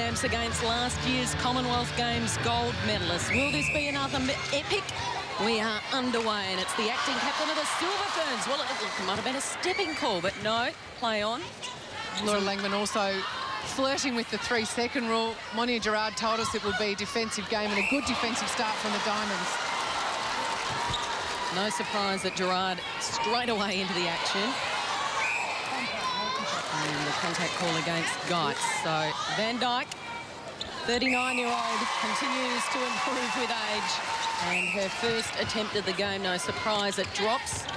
games against last year's Commonwealth Games gold medalist. Will this be another epic? We are underway, and it's the acting captain of the Silver Ferns. Well, it might have been a stepping call, but no, play on. Laura Langman also flirting with the 3-second rule. Monia Gerard told us it would be a defensive game and a good defensive start from the Diamonds. No surprise that Gerard straight away into the action. And the contact call against Geitz. So Van Dyke, 39-year-old, continues to improve with age. And her first attempt at the game, no surprise, it drops.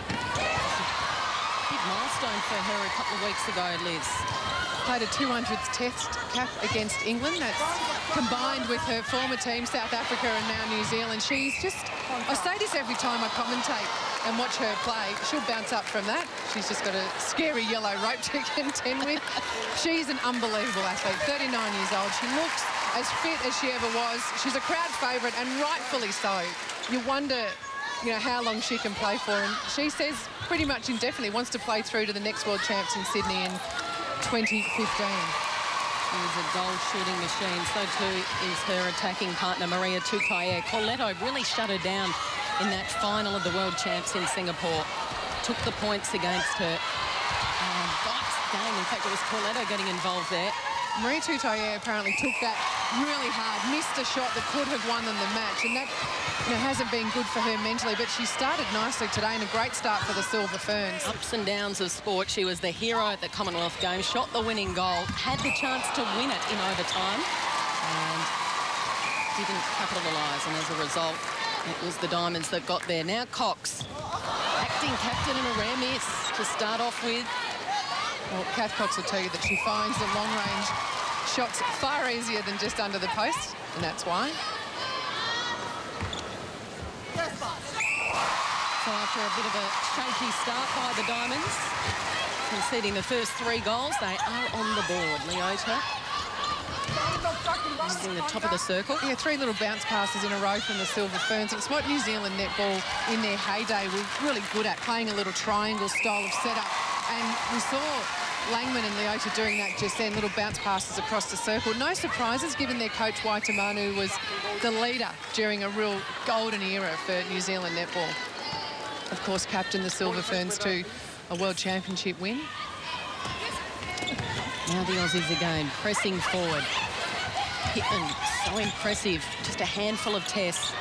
Big milestone for her a couple of weeks ago, Liz. Played a 200th test cap against England. That's combined with her former team, South Africa and now New Zealand. She's just, I say this every time I commentate and watch her play, she'll bounce up from that. She's just got a scary yellow rope to contend with. She's an unbelievable athlete, 39 years old. She looks as fit as she ever was. She's a crowd favourite, and rightfully so. You wonder, you know, how long she can play for, and she says pretty much indefinitely wants to play through to the next World Champs in Sydney in 2015. She's a goal-shooting machine. So too is her attacking partner, Maria Tutaia. Corletto really shut her down in that final of the World Champs in Singapore. Took the points against her. Geitz game. In fact, it was Corletto getting involved there. Maria Tutaia apparently took that really hard, missed a shot that could have won them the match, and that, you know, hasn't been good for her mentally, but she started nicely today and a great start for the Silver Ferns. Ups and downs of sport. She was the hero at the Commonwealth Games, shot the winning goal, had the chance to win it in overtime, and didn't capitalise, and as a result, it was the Diamonds that got there. Now Cox, acting captain, and a rare miss to start off with. Well, Kath Cox will tell you that she finds the long-range shots far easier than just under the post, and that's why. So after a bit of a shaky start by the Diamonds, conceding the first 3 goals, they are on the board. Leota using the top of the circle. Yeah, 3 little bounce passes in a row from the Silver Ferns. It's what New Zealand netball in their heyday were really good at, playing a little triangle style of setup. And we saw Langman and Leota doing that just then, little bounce passes across the circle. No surprises, given their coach Waitamanu was the leader during a real golden era for New Zealand netball. Of course, captained the Silver Ferns to a World Championship win. Now the Aussies again, pressing forward. Pittman, so impressive. Just a handful of tests.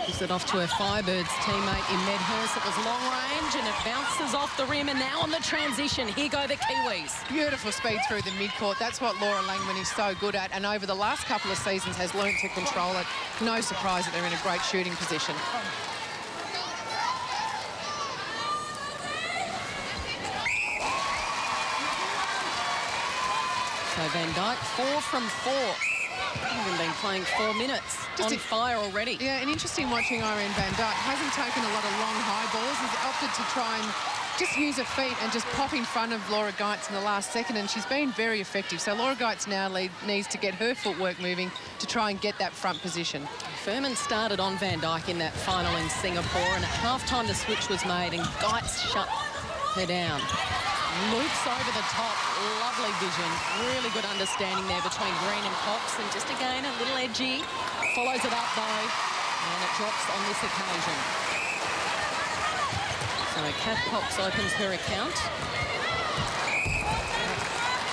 Gives it off to her Firebirds teammate in Medhurst. It was long range and it bounces off the rim, and now on the transition, here go the Kiwis. Beautiful speed through the midcourt. That's what Laura Langman is so good at, and over the last couple of seasons has learnt to control it. No surprise that they're in a great shooting position. So Van Dyke, 4 from 4. Even been playing 4 minutes. Just on fire already. Yeah, and interesting watching Irene Van Dyke. Hasn't taken a lot of long high balls. Has opted to try and just use her feet and just pop in front of Laura Geitz in the last second, and she's been very effective. So Laura Geitz now needs to get her footwork moving to try and get that front position. Furman started on Van Dyke in that final in Singapore, and at half-time the switch was made and Geitz shut her down. Loops over the top, lovely vision, really good understanding there between Green and Cox, and just again a little edgy, follows it up though, and it drops on this occasion. So Kath Cox opens her account.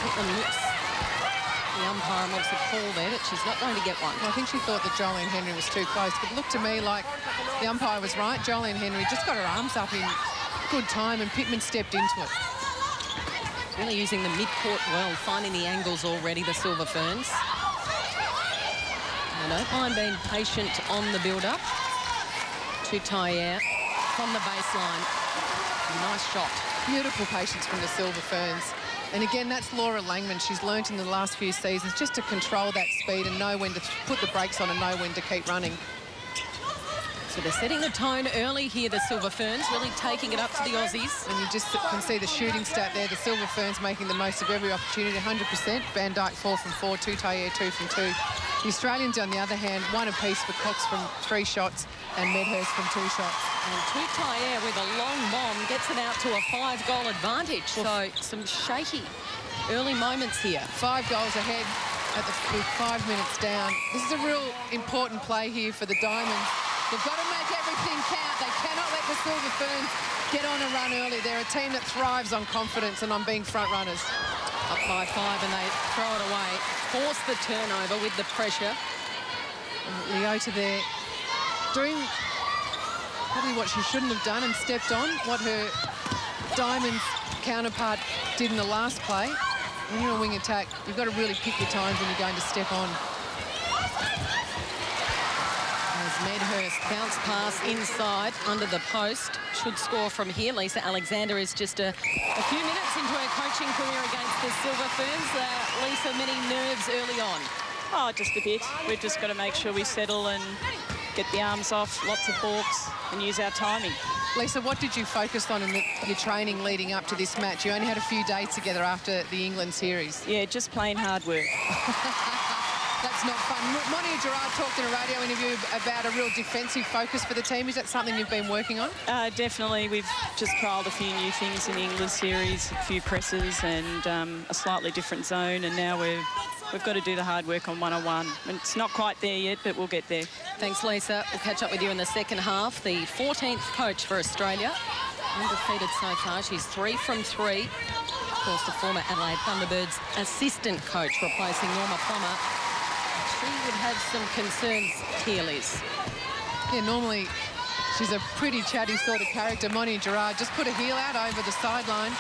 Pittman looks the umpire and wants a call there, but she's not going to get one. I think she thought that Jolene Henry was too close, but it looked to me like the umpire was right. Jolene Henry just got her arms up in good time, and Pittman stepped into it. Really using the midcourt well, finding the angles already, the Silver Ferns. I don't mind being patient on the build-up. Tutaia from the baseline. Nice shot. Beautiful patience from the Silver Ferns. And again, that's Laura Langman. She's learnt in the last few seasons just to control that speed and know when to put the brakes on and know when to keep running. So they're setting the tone early here, the Silver Ferns, really taking it up to the Aussies. And you just can see the shooting stat there. The Silver Ferns making the most of every opportunity, 100%. Van Dyke 4 from 4, Tutaia 2 from 2. The Australians, on the other hand, 1 apiece for Cox from 3 shots and Medhurst from 2 shots. And Tutaia with a long bomb gets it out to a 5-goal advantage. Well, so some shaky early moments here. 5 goals ahead with 5 minutes down. This is a real important play here for the Diamonds. They've got to make everything count. They cannot let the Silver Ferns get on a run early. They're a team that thrives on confidence and on being front runners. Up by 5 and they throw it away. Force the turnover with the pressure. Leota there doing probably what she shouldn't have done and stepped on what her Diamonds counterpart did in the last play. When you're a wing attack, you've got to really pick your times when you're going to step on. As Medhurst bounce pass inside under the post. Should score from here. Lisa Alexander is just a few minutes into her coaching career against the Silver Ferns. Lisa, many nerves early on. Oh, just a bit. We've just got to make sure we settle and get the arms off, lots of balks, and use our timing. Lisa, what did you focus on in your training leading up to this match? You only had a few days together after the England series. Yeah, just plain hard work. That's not fun. Monia Gerard talked in a radio interview about a real defensive focus for the team. Is that something you've been working on? Definitely. We've just trialled a few new things in the England series, a few presses and a slightly different zone, and now we've got to do the hard work on one-on-one. And it's not quite there yet, but we'll get there. Thanks, Lisa. We'll catch up with you in the second half. The 14th coach for Australia. Undefeated so far. She's 3 from 3. Of course, the former Adelaide Thunderbirds assistant coach replacing Norma Plummer. She would have some concerns here, Liz. Yeah, normally she's a pretty chatty sort of character. Monia Gerard just put a heel out over the sideline.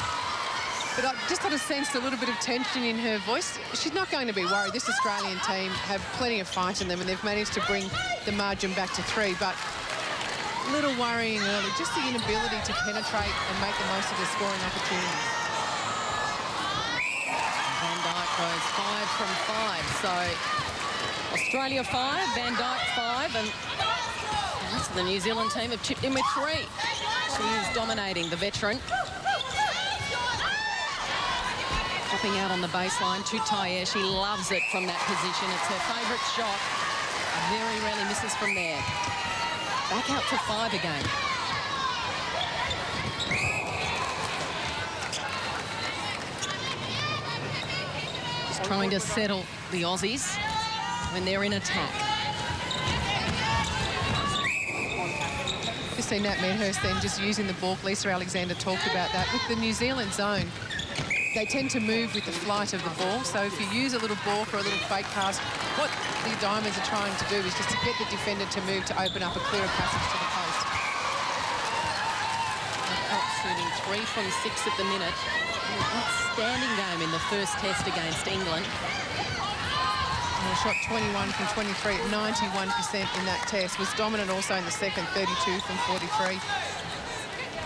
But I just sort of sensed a little bit of tension in her voice. She's not going to be worried. This Australian team have plenty of fight in them and they've managed to bring the margin back to 3. But a little worrying early, just the inability to penetrate and make the most of the scoring opportunities. Van Dijk goes 5 from 5. So Australia 5, Van Dijk 5, and the rest of the New Zealand team have chipped in with 3. She is dominating, the veteran. Popping out on the baseline to Tayer. She loves it from that position. It's her favourite shot. Very rarely misses from there. Back out to 5 again. Just trying to settle the Aussies when they're in attack. Just seen Nat Medhurst then just using the balk. Lisa Alexander talked about that. With the New Zealand zone, they tend to move with the flight of the ball. So if you use a little balk or a little fake pass, what the Diamonds are trying to do is just to get the defender to move to open up a clearer passage to the post. Up shooting 3 from 6 at the minute. An outstanding game in the first test against England. And shot 21 from 23 at 91% in that test. Was dominant also in the second, 32 from 43.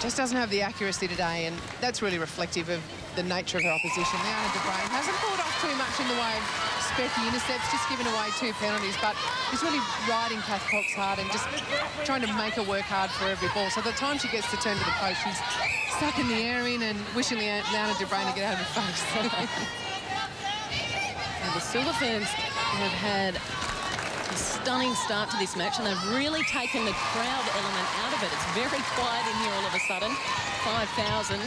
Just doesn't have the accuracy today, and that's really reflective of the nature of her opposition. Liana de Bruin hasn't pulled off too much in the way of specky intercepts, just given away 2 penalties, but he's really riding Kath Cox hard and just trying to make her work hard for every ball. So the time she gets to turn to the post, she's sucking the air in and wishing Liana de Bruin to get out of her face. The Silver Ferns have had a stunning start to this match, and they've really taken the crowd element out of it. It's very quiet in here all of a sudden. 5,000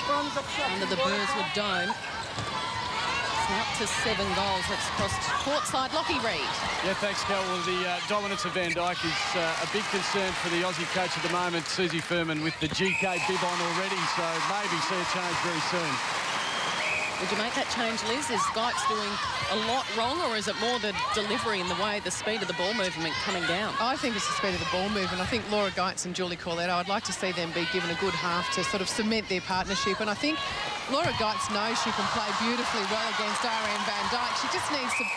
under the Burswood Dome. It's out to 7 goals. That's across courtside. Lockie Reid. Yeah, thanks, Cal. Well, the dominance of Van Dijk is a big concern for the Aussie coach at the moment, Susie Furman, with the GK bib on already, so maybe see a change very soon. Would you make that change, Liz? Is Geitz doing a lot wrong, or is it more the delivery and the way, the speed of the ball movement coming down? I think it's the speed of the ball movement. I think Laura Geitz and Julie Corletto, I'd like to see them be given a good half to sort of cement their partnership. And I think Laura Geitz knows she can play beautifully well against Ariane Van Dijk. She just needs to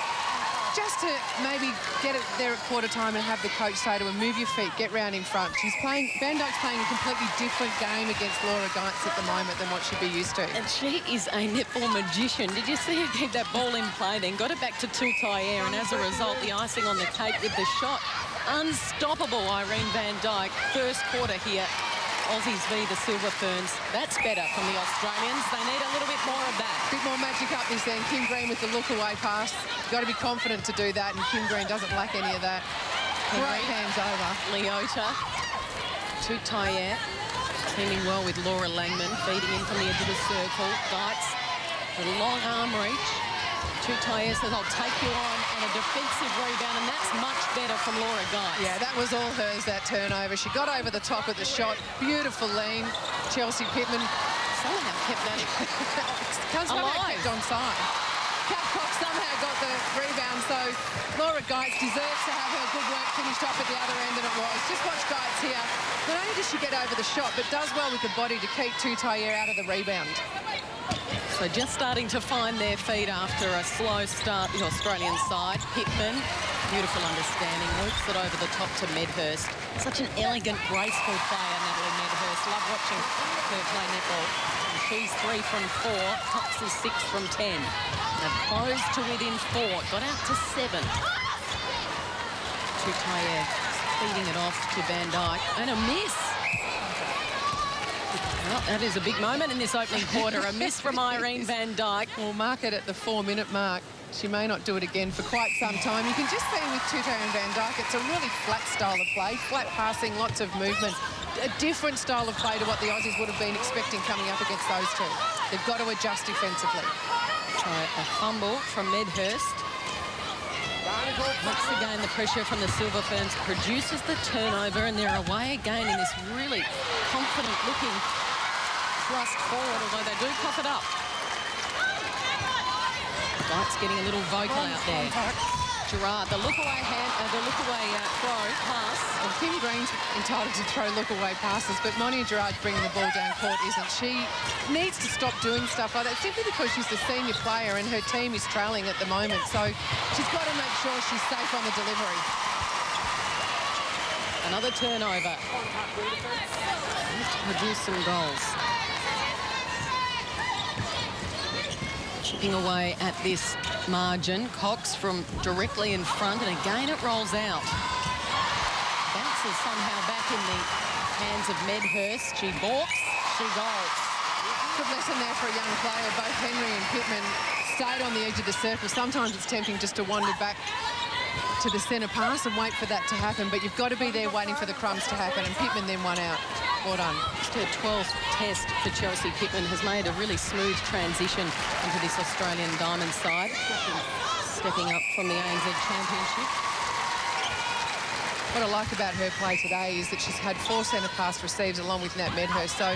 maybe get it there at quarter time and have the coach say to her, move your feet, get round in front. Van Dijk's playing a completely different game against Laura Geitz at the moment than what she'd be used to. And she is a netball magician. Did you see her keep that ball in play then? Got it back to Tayer, and as a result, the icing on the cake with the shot. Unstoppable, Irene Van Dijk. First quarter here. Aussies v the Silver Ferns. That's better from the Australians. They need a little bit more of that. Bit more magic up this end. Kim Green with the look-away pass. You've got to be confident to do that, and Kim Green doesn't lack any of that. Great hands over. Leota to Tayer. Teaming well with Laura Langman, feeding in from the edge of the circle. Geitz The long arm reach. Tutaye says, I'll take you on, and a defensive rebound, and that's much better from Laura Geitz. Yeah, that was all hers, that turnover. She got over the top of the shot. Beautiful lean. Chelsea Pittman Somehow kept that alive. kept on side. Kat Cox somehow got the rebound, so Laura Geitz deserves to have her good work finished off at the other end, and it was. Just watch Geitz here. Not only does she get over the shot, but does well with the body to keep Tutaye out of the rebound. So just starting to find their feet after a slow start, the Australian side. Pittman, beautiful understanding, loops it over the top to Medhurst. Such an elegant, graceful player, Natalie Medhurst. Love watching her play netball. And she's 3 from 4, Cox is 6 from 10. They've closed to within 4, got out to 7. Tutaye feeding it off to Van Dyke, and a miss. Well, that is a big moment in this opening quarter. A miss from Irene Van Dyke. We'll mark it at the 4-minute mark. She may not do it again for quite some time. You can just see with Tutaye and Van Dyke, it's a really flat style of play, flat passing, lots of movement. A different style of play to what the Aussies would have been expecting coming up against those two. They've got to adjust defensively. So a fumble from Medhurst. Once again, the pressure from the Silver Ferns produces the turnover, and they're away again in this really confident-looking thrust forward, although they do cough it up. Geitz getting a little vocal out there. Gerard, the look-away throw pass. And Kim Green's entitled to throw look-away passes, but Monia Gerard bringing the ball down court isn't. She needs to stop doing stuff like that simply because she's the senior player and her team is trailing at the moment. So she's got to make sure she's safe on the delivery. Another turnover. Needs to produce some goals. Chipping away at this margin. Cox from directly in front, and again it rolls out. Bounces somehow back in the hands of Medhurst. She balks, she goals. Good lesson there for a young player. Both Henry and Pittman stayed on the edge of the circle. Sometimes it's tempting just to wander back to the centre pass and wait for that to happen, but you've got to be there waiting for the crumbs to happen, and Pittman then won out. Well done. Her 12th test for Chelsea Pittman has made a really smooth transition into this Australian Diamond side, stepping up from the ANZ Championship. What I like about her play today is that she's had 4 centre pass receives along with Nat Medhurst. So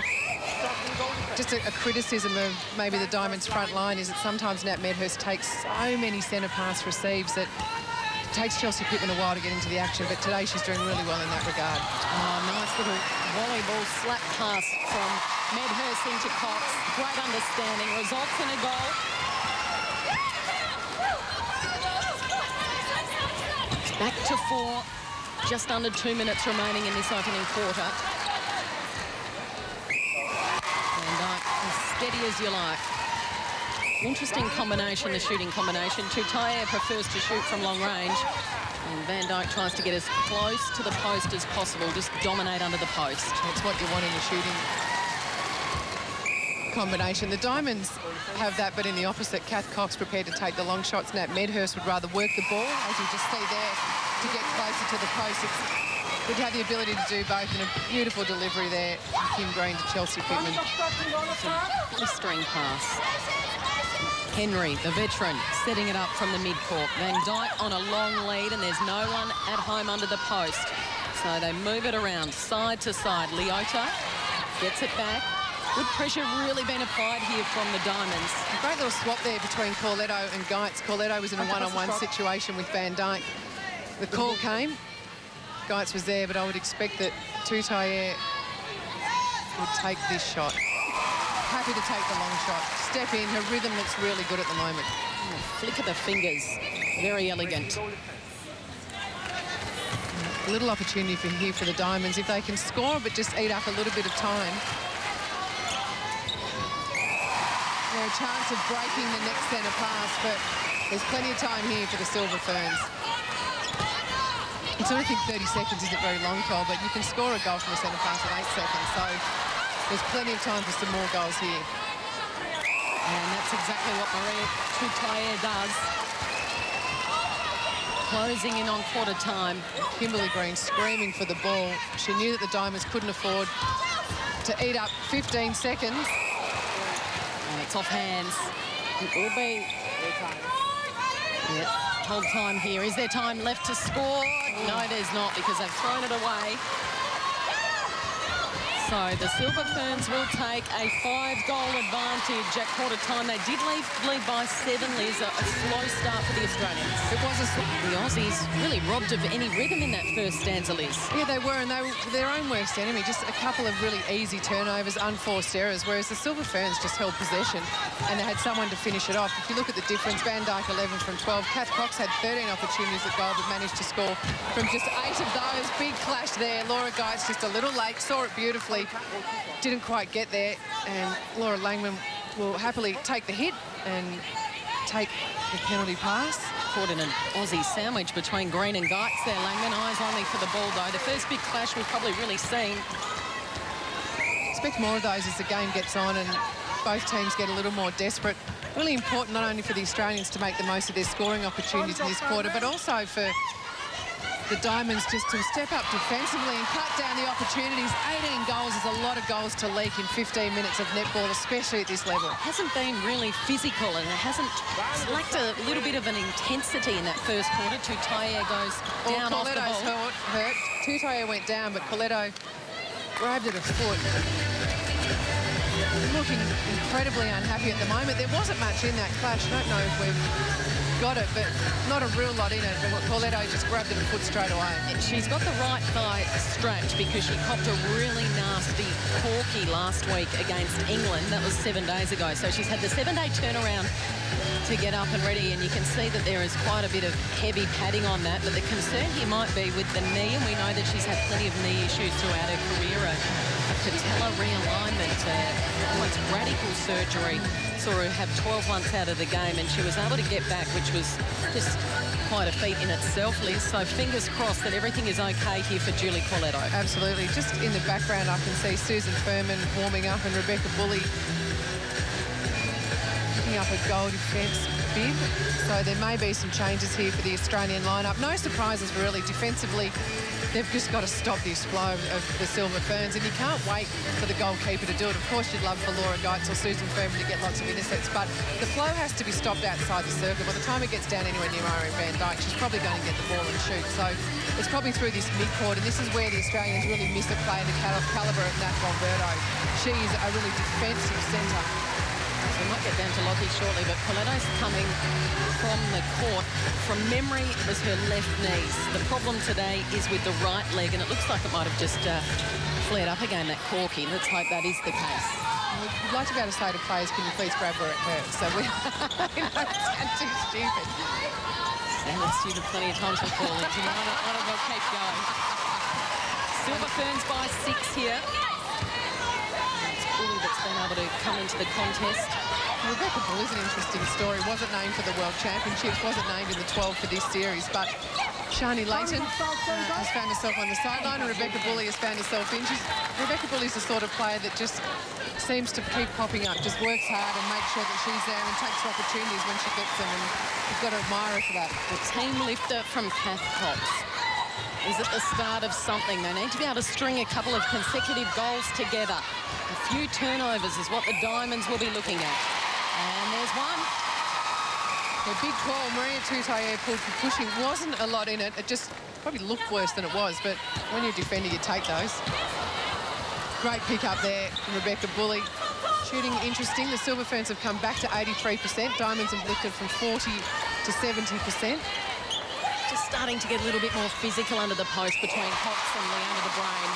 just a criticism of maybe the Diamonds front line is that sometimes Nat Medhurst takes so many centre pass receives that it takes Chelsea Pittman a while to get into the action, but today she's doing really well in that regard. Oh, nice little volleyball slap pass from Medhurst into Cox. Great understanding, results in a goal. It's back to 4, just under 2 minutes remaining in this opening quarter. Van Dyke, as steady as you like. Interesting combination, the shooting combination. Tutaye prefers to shoot from long range, and Van Dyke tries to get as close to the post as possible, just dominate under the post. That's what you want in a shooting combination. The Diamonds have that, but in the opposite. Kath Cox prepared to take the long shots. Nat Medhurst would rather work the ball, as you just see there, to get closer to the post. It's good to have the ability to do both, and a beautiful delivery there. Kim Green to Chelsea Pittman. Blistering pass. Henry, the veteran, setting it up from the midcourt. Van Dyke on a long lead, and there's no one at home under the post. So they move it around, side to side. Leota gets it back. Good pressure really been applied here from the Diamonds. A great little swap there between Corletto and Geitz. Corletto was in a one-on-one situation with Van Dyke. The call came. Geitz was there, but I would expect that Tutaye would take this shot. Happy to take the long shot. Step in. Her rhythm looks really good at the moment. Flick of the fingers. Very elegant. A little opportunity here for the Diamonds. If they can score but just eat up a little bit of time, they're a chance of breaking the next centre pass, but there's plenty of time here for the Silver Ferns. I sort of think 30 seconds isn't very long, Cole, but you can score a goal from a centre pass in 8 seconds, so there's plenty of time for some more goals here. And that's exactly what Maria Tutaye does. Closing in on quarter time. Kimberly Green screaming for the ball. She knew that the Diamonds couldn't afford to eat up 15 seconds. And it's off hands. It will be. Yep, hold time here. Is there time left to score? No, there's not, because they've thrown it away. So the Silver Ferns will take a 5-goal advantage at quarter time. They did lead by 7, Liz. A slow start for the Australians. It was The Aussies really robbed of any rhythm in that first stanza, Liz. Yeah, they were, and they were their own worst enemy. Just a couple of really easy turnovers, unforced errors, whereas the Silver Ferns just held possession and they had someone to finish it off. If you look at the difference, Van Dijk 11 from 12. Kath Cox had 13 opportunities at goal but managed to score from just 8 of those. Big clash there. Laura Geitz just a little late, saw it beautifully, didn't quite get there, and Laura Langman will happily take the hit and take the penalty pass. Caught in an Aussie sandwich between Green and Geitz there, Langman. Eyes only for the ball, though. The first big clash we've probably really seen. Expect more of those as the game gets on and both teams get a little more desperate. Really important not only for the Australians to make the most of their scoring opportunities in this quarter, but also for the Diamonds just to step up defensively and cut down the opportunities. 18 goals is a lot of goals to leak in 15 minutes of netball, especially at this level. Hasn't been really physical, and it hasn't lacked a little bit of an intensity in that first quarter. Tutaia goes down off the ball. Hurt. Tutaia went down, but Coletto grabbed it a foot. Looking incredibly unhappy at the moment. There wasn't much in that clash. I don't know if we've got it, but not a real lot in it. But Coletto just grabbed it a foot straight away. She's got the right thigh strapped because she copped a really nasty corky last week against England. That was 7 days ago. So she's had the 7-day turnaround to get up and ready, and you can see that there is quite a bit of heavy padding on that. But the concern here might be with the knee, and we know that she's had plenty of knee issues throughout her career. A patella realignment, almost radical surgery. Saw her have 12 months out of the game, and she was able to get back, which was just quite a feat in itself, Liz. So fingers crossed that everything is okay here for Julie Coletto. Absolutely. Just in the background, I can see Susan Furman warming up and Rebecca Bully picking up a goal defence bib. So there may be some changes here for the Australian lineup. No surprises, really. Defensively, they've just got to stop this flow of the Silver Ferns, and you can't wait for the goalkeeper to do it. Of course, you'd love for Laura Geitz or Susan Furman to get lots of intercepts, but the flow has to be stopped outside the circle. By the time it gets down anywhere near Irene Van Dijk, she's probably going to get the ball and shoot. So it's probably through this midcourt, and this is where the Australians really miss a player the calibre of Nat Bomberto. She's a really defensive centre. We might get down to Lockie shortly, but Coletto's coming from the court. From memory, it was her left knee. The problem today is with the right leg, and it looks like it might have just flared up again, that corky. Let's hope that is the case. We'd like to be able to say to players, can you please grab where it hurts? So we sound too stupid. Sounded stupid plenty of times before, Liz. You might as well keep going. Silver Ferns by 6 here. It's Bully that's been able to come into the contest. Rebecca Bull is an interesting story. Wasn't named for the World Championships, wasn't named in the 12 for this series, but Shani Layton has found herself on the sideline, and Rebecca Bully has found herself in. Rebecca Bully's the sort of player that just seems to keep popping up, just works hard and makes sure that she's there and takes opportunities when she gets them, and you've got to admire her for that. The team lifter from Kath Cox is at the start of something. They need to be able to string a couple of consecutive goals together. A few turnovers is what the Diamonds will be looking at. And there's one. The big 12, Maria Tutaia pulled for pushing. Wasn't a lot in it. It just probably looked worse than it was, but when you're a defender, you take those. Great pick up there from Rebecca Bully. Shooting interesting. The Silver Ferns have come back to 83%. Diamonds have lifted from 40 to 70%. Just starting to get a little bit more physical under the post between Cox and Leanna de Bruin.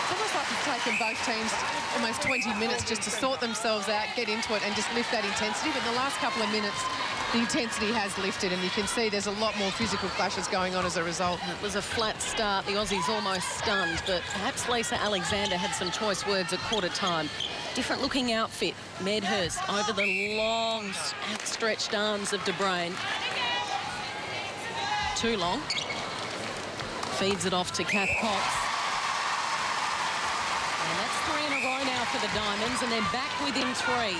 It's almost like it's taken both teams almost 20 minutes just to sort themselves out, get into it and just lift that intensity. But in the last couple of minutes, the intensity has lifted, and you can see there's a lot more physical clashes going on as a result. It was a flat start. The Aussies almost stunned, but perhaps Lisa Alexander had some choice words at quarter time. Different looking outfit. Medhurst over the long, outstretched arms of de Bruin. Too long. Feeds it off to Kath Cox. And that's 3 in a row now for the Diamonds, and they're back within 3.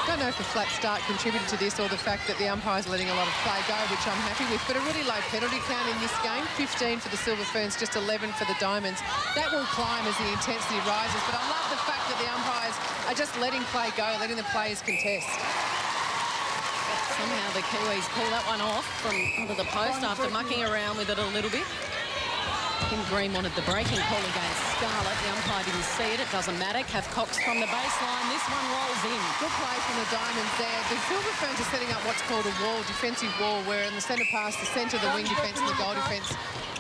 Don't know if the flat start contributed to this or the fact that the umpire's letting a lot of play go, which I'm happy with. But a really low penalty count in this game, 15 for the Silver Ferns, just 11 for the Diamonds. That will climb as the intensity rises, but I love the fact that the umpires are just letting play go, letting the players contest. Somehow the Kiwis pull that one off from under the post after mucking around with it a little bit. Kim Green wanted the breaking call against Scarlett. The umpire didn't see it. It doesn't matter. Kath Cox from the baseline. This one rolls in. Good play from the Diamonds there. The Silver Ferns are setting up what's called a wall, defensive wall, where in the centre pass, the centre, the wing defence and the goal defence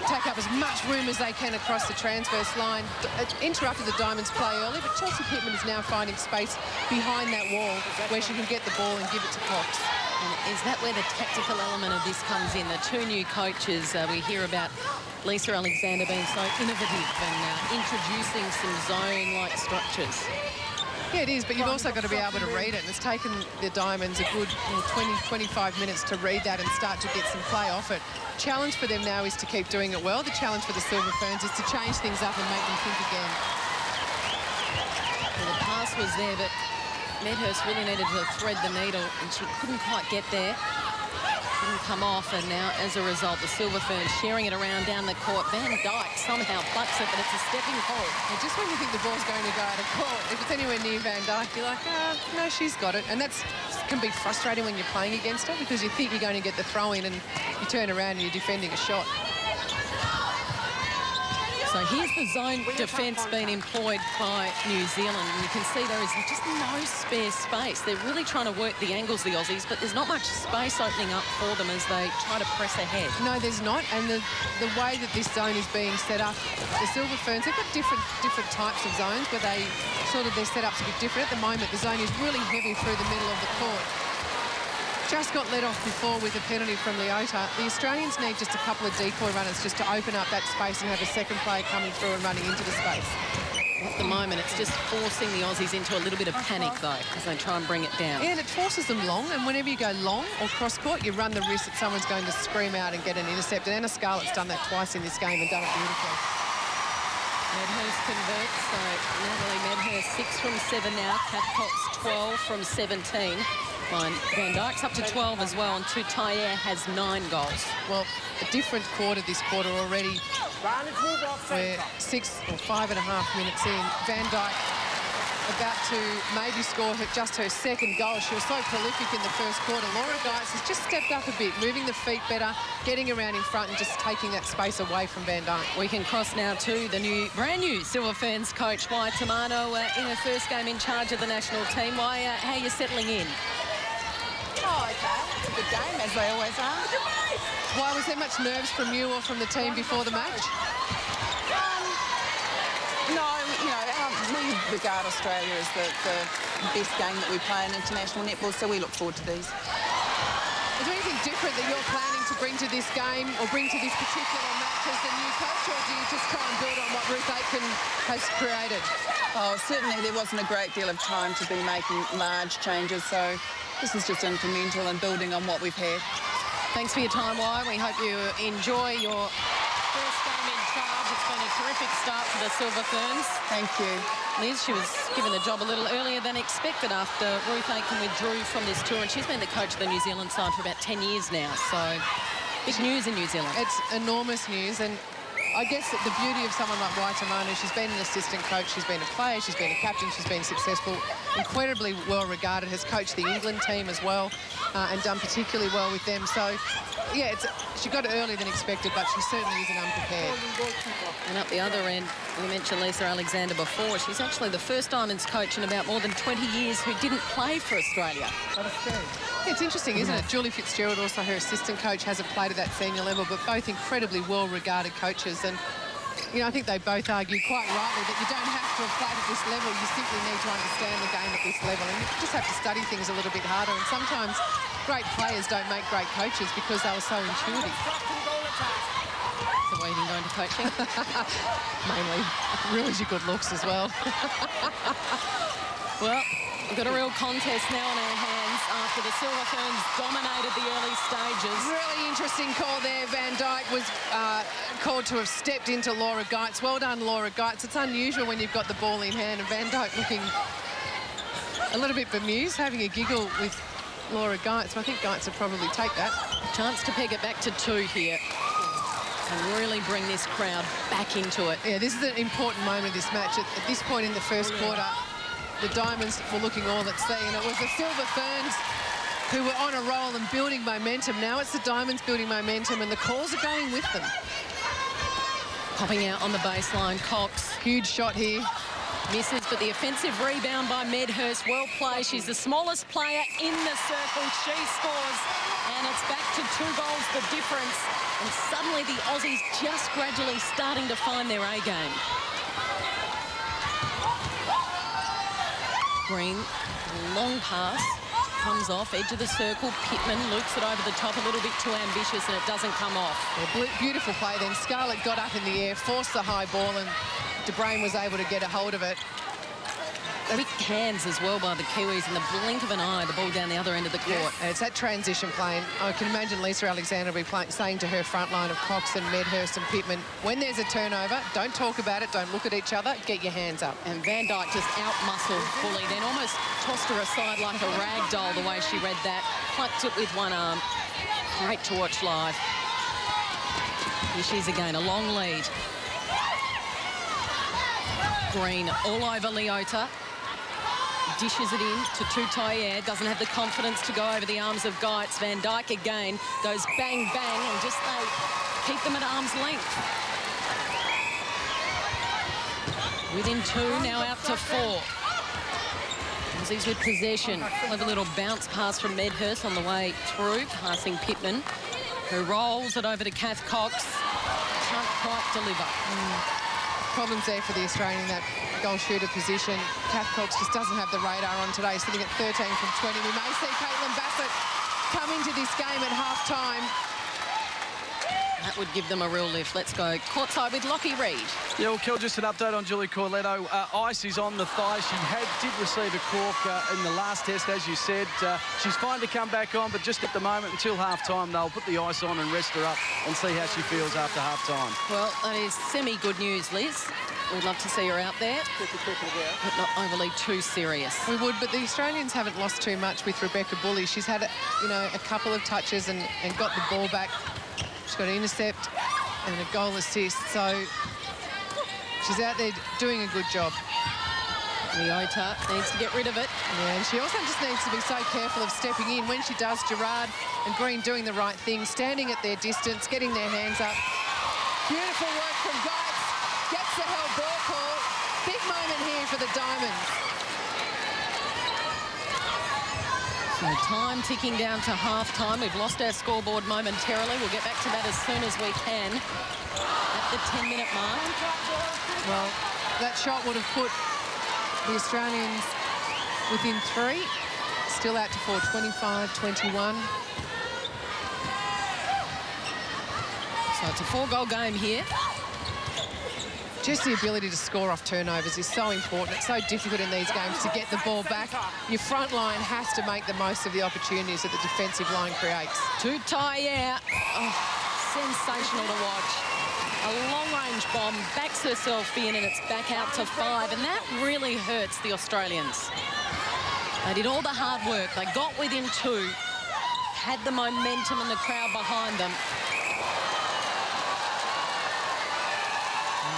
take up as much room as they can across the transverse line. It interrupted the Diamonds' play early, but Chelsea Pittman is now finding space behind that wall where she can get the ball and give it to Cox. And is that where the tactical element of this comes in? The two new coaches, we hear about Lisa Alexander being so innovative and introducing some zone-like structures. Yeah, it is, but you've also got to be able to read it. And it's taken the Diamonds a good 20-25 minutes to read that and start to get some play off it. Challenge for them now is to keep doing it well. The challenge for the Silver Ferns is to change things up and make them think again. Well, the pass was there, but Medhurst really needed to thread the needle, and she couldn't quite get there. Didn't come off, and now, as a result, the Silver Ferns sharing it around down the court. Van Dyke somehow plucks it, but it's a stepping call. And just when you think the ball's going to go out of court, if it's anywhere near Van Dyke, you're like, no, she's got it. And that can be frustrating when you're playing against her because you think you're going to get the throw in and you turn around and you're defending a shot. So here's the zone defence being employed by New Zealand. And you can see there is just no spare space. They're really trying to work the angles, the Aussies, but there's not much space opening up for them as they try to press ahead. No, there's not. And the way that this zone is being set up, the Silver Ferns, they've got different types of zones where their setup's a bit different. At the moment, the zone is really heavy through the middle of the court. Just got let off before with a penalty from Leota. The Australians need just a couple of decoy runners just to open up that space and have a second player coming through and running into the space. At the moment, it's just forcing the Aussies into a little bit of panic, though, as they try and bring it down. Yeah, and it forces them long, and whenever you go long or cross-court, you run the risk that someone's going to scream out and get an intercept. And Anna Scarlett's done that twice in this game and done it beautifully. Medhurst converts, so Natalie Medhurst 6 from 7 now. Kath Cox 12 from 17. Van Dyke's up to 12 as well, and Tutayer has 9 goals. Well, a different quarter this quarter already. We're 6 or 5.5 minutes in. Van Dyke about to maybe score just her second goal. She was so prolific in the first quarter. Laura Geitz has just stepped up a bit, moving the feet better, getting around in front and just taking that space away from Van Dyke. We can cross now to the brand new Silver Ferns coach, Wai Tamano, in her first game in charge of the national team. Wai, how are you settling in? Oh, okay. It's a good game, as they always are. Why, was there much nerves from you or from the team before the match? No, we regard Australia as the best game that we play in international netball, so we look forward to these. Is there anything different that you're planning to bring to this game or bring to this particular match as the new coach, or do you just try and build on what Ruth Aitken has created? Oh, certainly there wasn't a great deal of time to be making large changes, so this is just incremental and building on what we've had. Thanks for your time, Wai. We hope you enjoy your first game in charge. It's been a terrific start for the Silver Ferns. Thank you. Liz, she was given the job a little earlier than expected after Ruth Aitken withdrew from this tour, and she's been the coach of the New Zealand side for about 10 years now, so big news in New Zealand. It's enormous news, and I guess the beauty of someone like Wai Tamano, she's been an assistant coach, she's been a player, she's been a captain, she's been successful, incredibly well regarded, has coached the England team as well, and done particularly well with them. So, yeah, she got it earlier than expected, but she certainly isn't unprepared. And up the other end, we mentioned Lisa Alexander before. She's actually the first Diamonds coach in about more than 20 years who didn't play for Australia. It's interesting, isn't it? Julie Fitzgerald, also her assistant coach, hasn't played at that senior level, but both incredibly well-regarded coaches. And, I think they both argue quite rightly that you don't have to have played at this level. You simply need to understand the game at this level. And you just have to study things a little bit harder. And sometimes great players don't make great coaches because they were so intuitive. So why you didn't go into coaching? Mainly. Ruins your good looks as well. Well, we've got a real contest now on our hands after the Silver Ferns dominated the early stages. Really interesting call there. Van Dyke was called to have stepped into Laura Geitz. Well done, Laura Geitz. It's unusual when you've got the ball in hand, and Van Dyke looking a little bit bemused, having a giggle with Laura Geitz. I think Geitz will probably take that. Chance to peg it back to 2 here and really bring this crowd back into it. Yeah, this is an important moment of this match. At this point in the first quarter, the Diamonds were looking all at sea, and it was the Silver Ferns who were on a roll and building momentum. Now it's the Diamonds building momentum, and the calls are going with them. Popping out on the baseline, Cox. Huge shot here. Misses, but the offensive rebound by Medhurst. Well played. She's the smallest player in the circle. She scores, and it's back to 2 goals the difference. And suddenly the Aussies just gradually starting to find their A game. Green, long pass, comes off, edge of the circle. Pittman loops it over the top, a little bit too ambitious, and it doesn't come off. Yeah, beautiful play then. Scarlett got up in the air, forced the high ball, and De Bruyn was able to get a hold of it. Quick hands as well by the Kiwis. In the blink of an eye, the ball down the other end of the court. And it's that transition play. And I can imagine Lisa Alexander will be saying to her front line of Cox and Medhurst and Pittman, when there's a turnover, don't talk about it, don't look at each other, get your hands up. And Van Dyke just out-muscled Bully, then almost tossed her aside like a rag doll the way she read that. Plucked it with one arm. Great to watch live. Here she's again, a long lead. Green all over Leota. Dishes it in to Tutayer. Doesn't have the confidence to go over the arms of Geitz. Van Dyke again goes bang, bang, and just they keep them at arm's length. Within 2, now out to 4. Aussies with possession. Clever little bounce pass from Medhurst on the way through, passing Pittman, who rolls it over to Kath Cox. Can't quite deliver. Problems there for the Australian in that goal shooter position. Kath Cox just doesn't have the radar on today, sitting at 13 from 20. We may see Caitlin Bassett come into this game at half-time. That would give them a real lift. Let's go courtside with Lockie Reed. Yeah, well, Kel, just an update on Julie Corletto. Ice is on the thigh. She did receive a cork in the last test, as you said. She's fine to come back on, but just at the moment, until half-time, they'll put the ice on and rest her up and see how she feels after half-time. Well, that is semi-good news, Liz. We'd love to see her out there, but not overly too serious. We would, but the Australians haven't lost too much with Rebecca Bully. She's had, a couple of touches and got the ball back. She's got an intercept and a goal assist, so she's out there doing a good job. Leota needs to get rid of it. Yeah, and she also just needs to be so careful of stepping in. When she does, Gerard and Green doing the right thing, standing at their distance, getting their hands up. Beautiful work from Geitz. Gets the held ball call. Big moment here for the Diamonds. So time ticking down to half-time. We've lost our scoreboard momentarily. We'll get back to that as soon as we can at the 10-minute mark. Well, that shot would have put the Australians within 3. Still out to 4, 25-21. So it's a 4-goal game here. Just the ability to score off turnovers is so important. It's so difficult in these games to get the ball back. Your front line has to make the most of the opportunities that the defensive line creates. Tutayer. Oh, sensational to watch. A long-range bomb, backs herself in, and it's back out to 5, and that really hurts the Australians. They did all the hard work. They got within 2, had the momentum and the crowd behind them.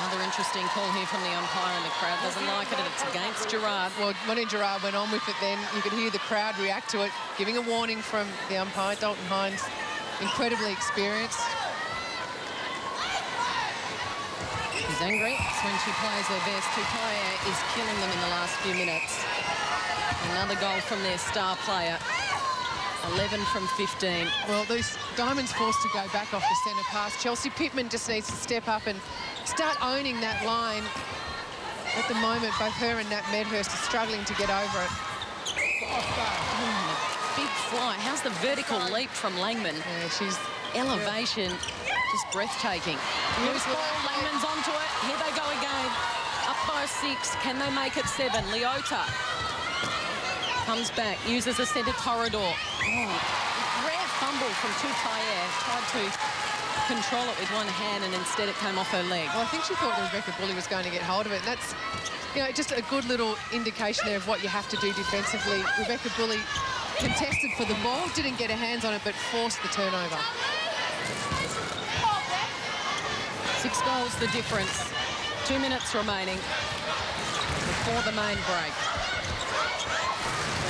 Another interesting call here from the umpire, and the crowd doesn't like it, and it's against Gerard. Well, when Gerard went on with it then, you could hear the crowd react to it, giving a warning from the umpire. Dalton Hines, incredibly experienced. She's angry. It's when she plays her best. Tutayer is killing them in the last few minutes. Another goal from their star player. 11 from 15. Well, those Diamonds forced to go back off the centre pass. Chelsea Pittman just needs to step up and start owning that line. At the moment, both her and Nat Medhurst are struggling to get over it. Big fly. How's the vertical leap from Langman? Yeah, she's... Elevation, just breathtaking. Loose ball, Langman's onto it. Here they go again. Up by 6. Can they make it 7? Leota comes back, uses the centre corridor. Oh, rare fumble from Tutayer. Tried to control it with one hand, and instead it came off her leg. Well, I think she thought Rebecca Bully was going to get hold of it. And You know, just a good little indication there of what you have to do defensively. Rebecca Bully contested for the ball, didn't get her hands on it, but forced the turnover. 6 goals the difference. 2 minutes remaining before the main break.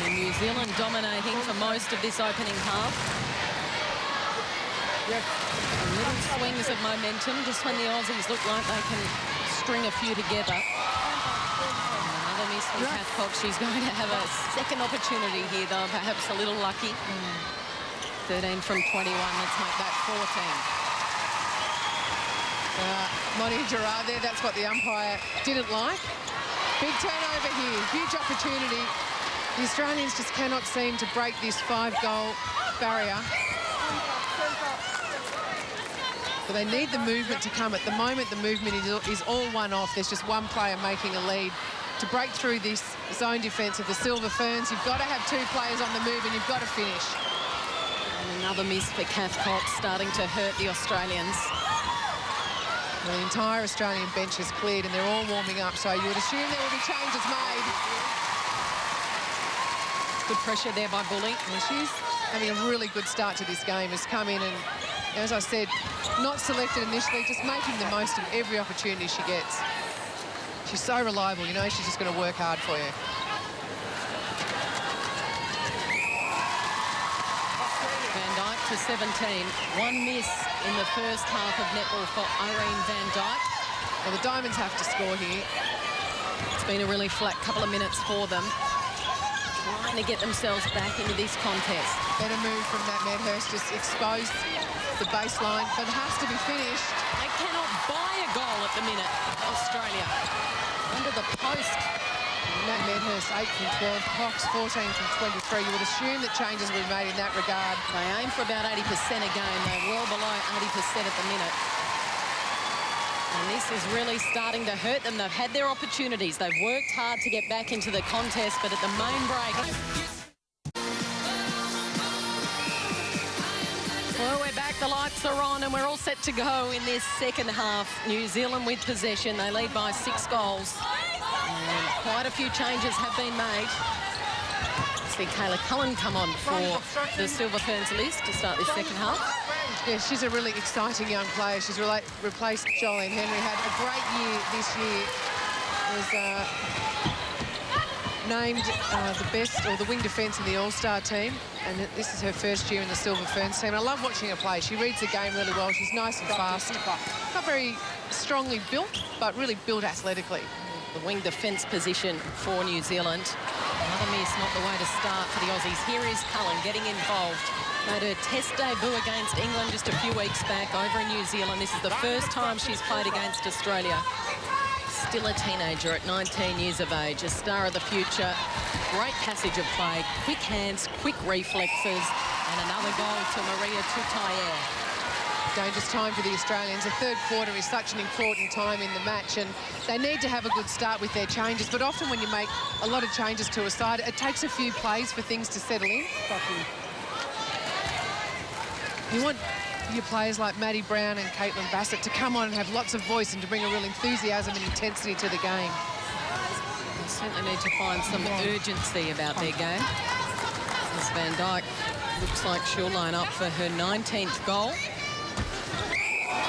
And New Zealand dominating for most of this opening half. Little swings of momentum just when the Aussies look like they can string a few together. Another miss from Cathcart. She's going to have a second opportunity here, though, perhaps a little lucky. 13 from 21. Let's make that 14. Monia Gerard there, that's what the umpire didn't like. Big turnover here, huge opportunity. The Australians just cannot seem to break this 5-goal barrier. But they need the movement to come. At the moment, the movement is all one-off. There's just one player making a lead. To break through this zone defence of the Silver Ferns, you've got to have 2 players on the move and you've got to finish. And another miss for Cathcart, starting to hurt the Australians. Well, the entire Australian bench is cleared and they're all warming up, so you would assume there will be changes made. Good pressure there by Bully. Well, she's having a really good start to this game. Has come in and, as I said, not selected initially, just making the most of every opportunity she gets. She's so reliable, you know, she's just going to work hard for you. Van Dyke to 17. 1 miss in the first half of netball for Irene Van Dyke. Well, the Diamonds have to score here. It's been a really flat couple of minutes for them, trying to get themselves back into this contest. Better move from Nat Medhurst, just expose the baseline, but it has to be finished. They cannot buy a goal at the minute, Australia. Under the post. Nat Medhurst, 8 from 12, Cox, 14 from 23. You would assume that changes will be made in that regard. They aim for about 80% a game. They're well below 80% at the minute. And this is really starting to hurt them. They've had their opportunities. They've worked hard to get back into the contest, but at the main break... Well, we're back, the lights are on, and we're all set to go in this second half. New Zealand with possession. They lead by 6 goals. And quite a few changes have been made. See Kayla Cullen come on for the Silver Ferns list to start this second half. Yeah, she's a really exciting young player. She's replaced Jolene Henry. Had a great year this year. Was named the best, or the wing defence in the All-Star team. And this is her first year in the Silver Ferns team. I love watching her play. She reads the game really well. She's nice and fast. Not very strongly built, but really built athletically. The wing defence position for New Zealand. Another miss, not the way to start for the Aussies. Here is Cullen getting involved. Made her test debut against England just a few weeks back over in New Zealand. This is the first time she's played against Australia. Still a teenager at 19 years of age, a star of the future. Great passage of play, quick hands, quick reflexes, and another goal to Maria Tutayer. Dangerous time for the Australians. The third quarter is such an important time in the match, and they need to have a good start with their changes. But often when you make a lot of changes to a side, it takes a few plays for things to settle in. You want your players like Maddie Brown and Caitlin Bassett to come on and have lots of voice and to bring a real enthusiasm and intensity to the game. They certainly need to find some urgency about their game. As Van Dyke looks like she'll line up for her 19th goal.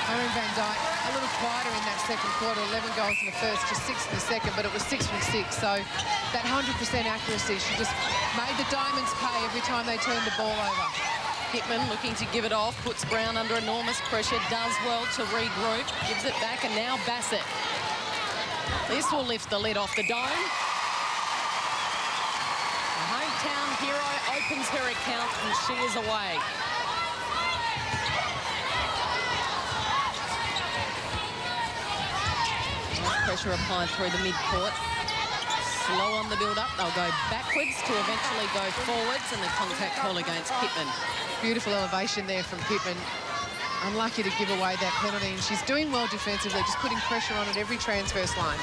Irene Van Dyke, a little quieter in that second quarter, 11 goals in the first, just 6 in the second, but it was 6 from 6. So that 100% accuracy, she just made the Diamonds pay every time they turned the ball over. Pittman looking to give it off, puts Brown under enormous pressure, does well to regroup, gives it back, and now Bassett. This will lift the lid off the dome. The hometown hero opens her account, and she is away. Pressure applied through the mid-court. Slow on the build-up. They'll go backwards to eventually go forwards, and the contact call against Pittman. Beautiful elevation there from Pittman. Unlucky to give away that penalty, and she's doing well defensively, just putting pressure on at every transverse line.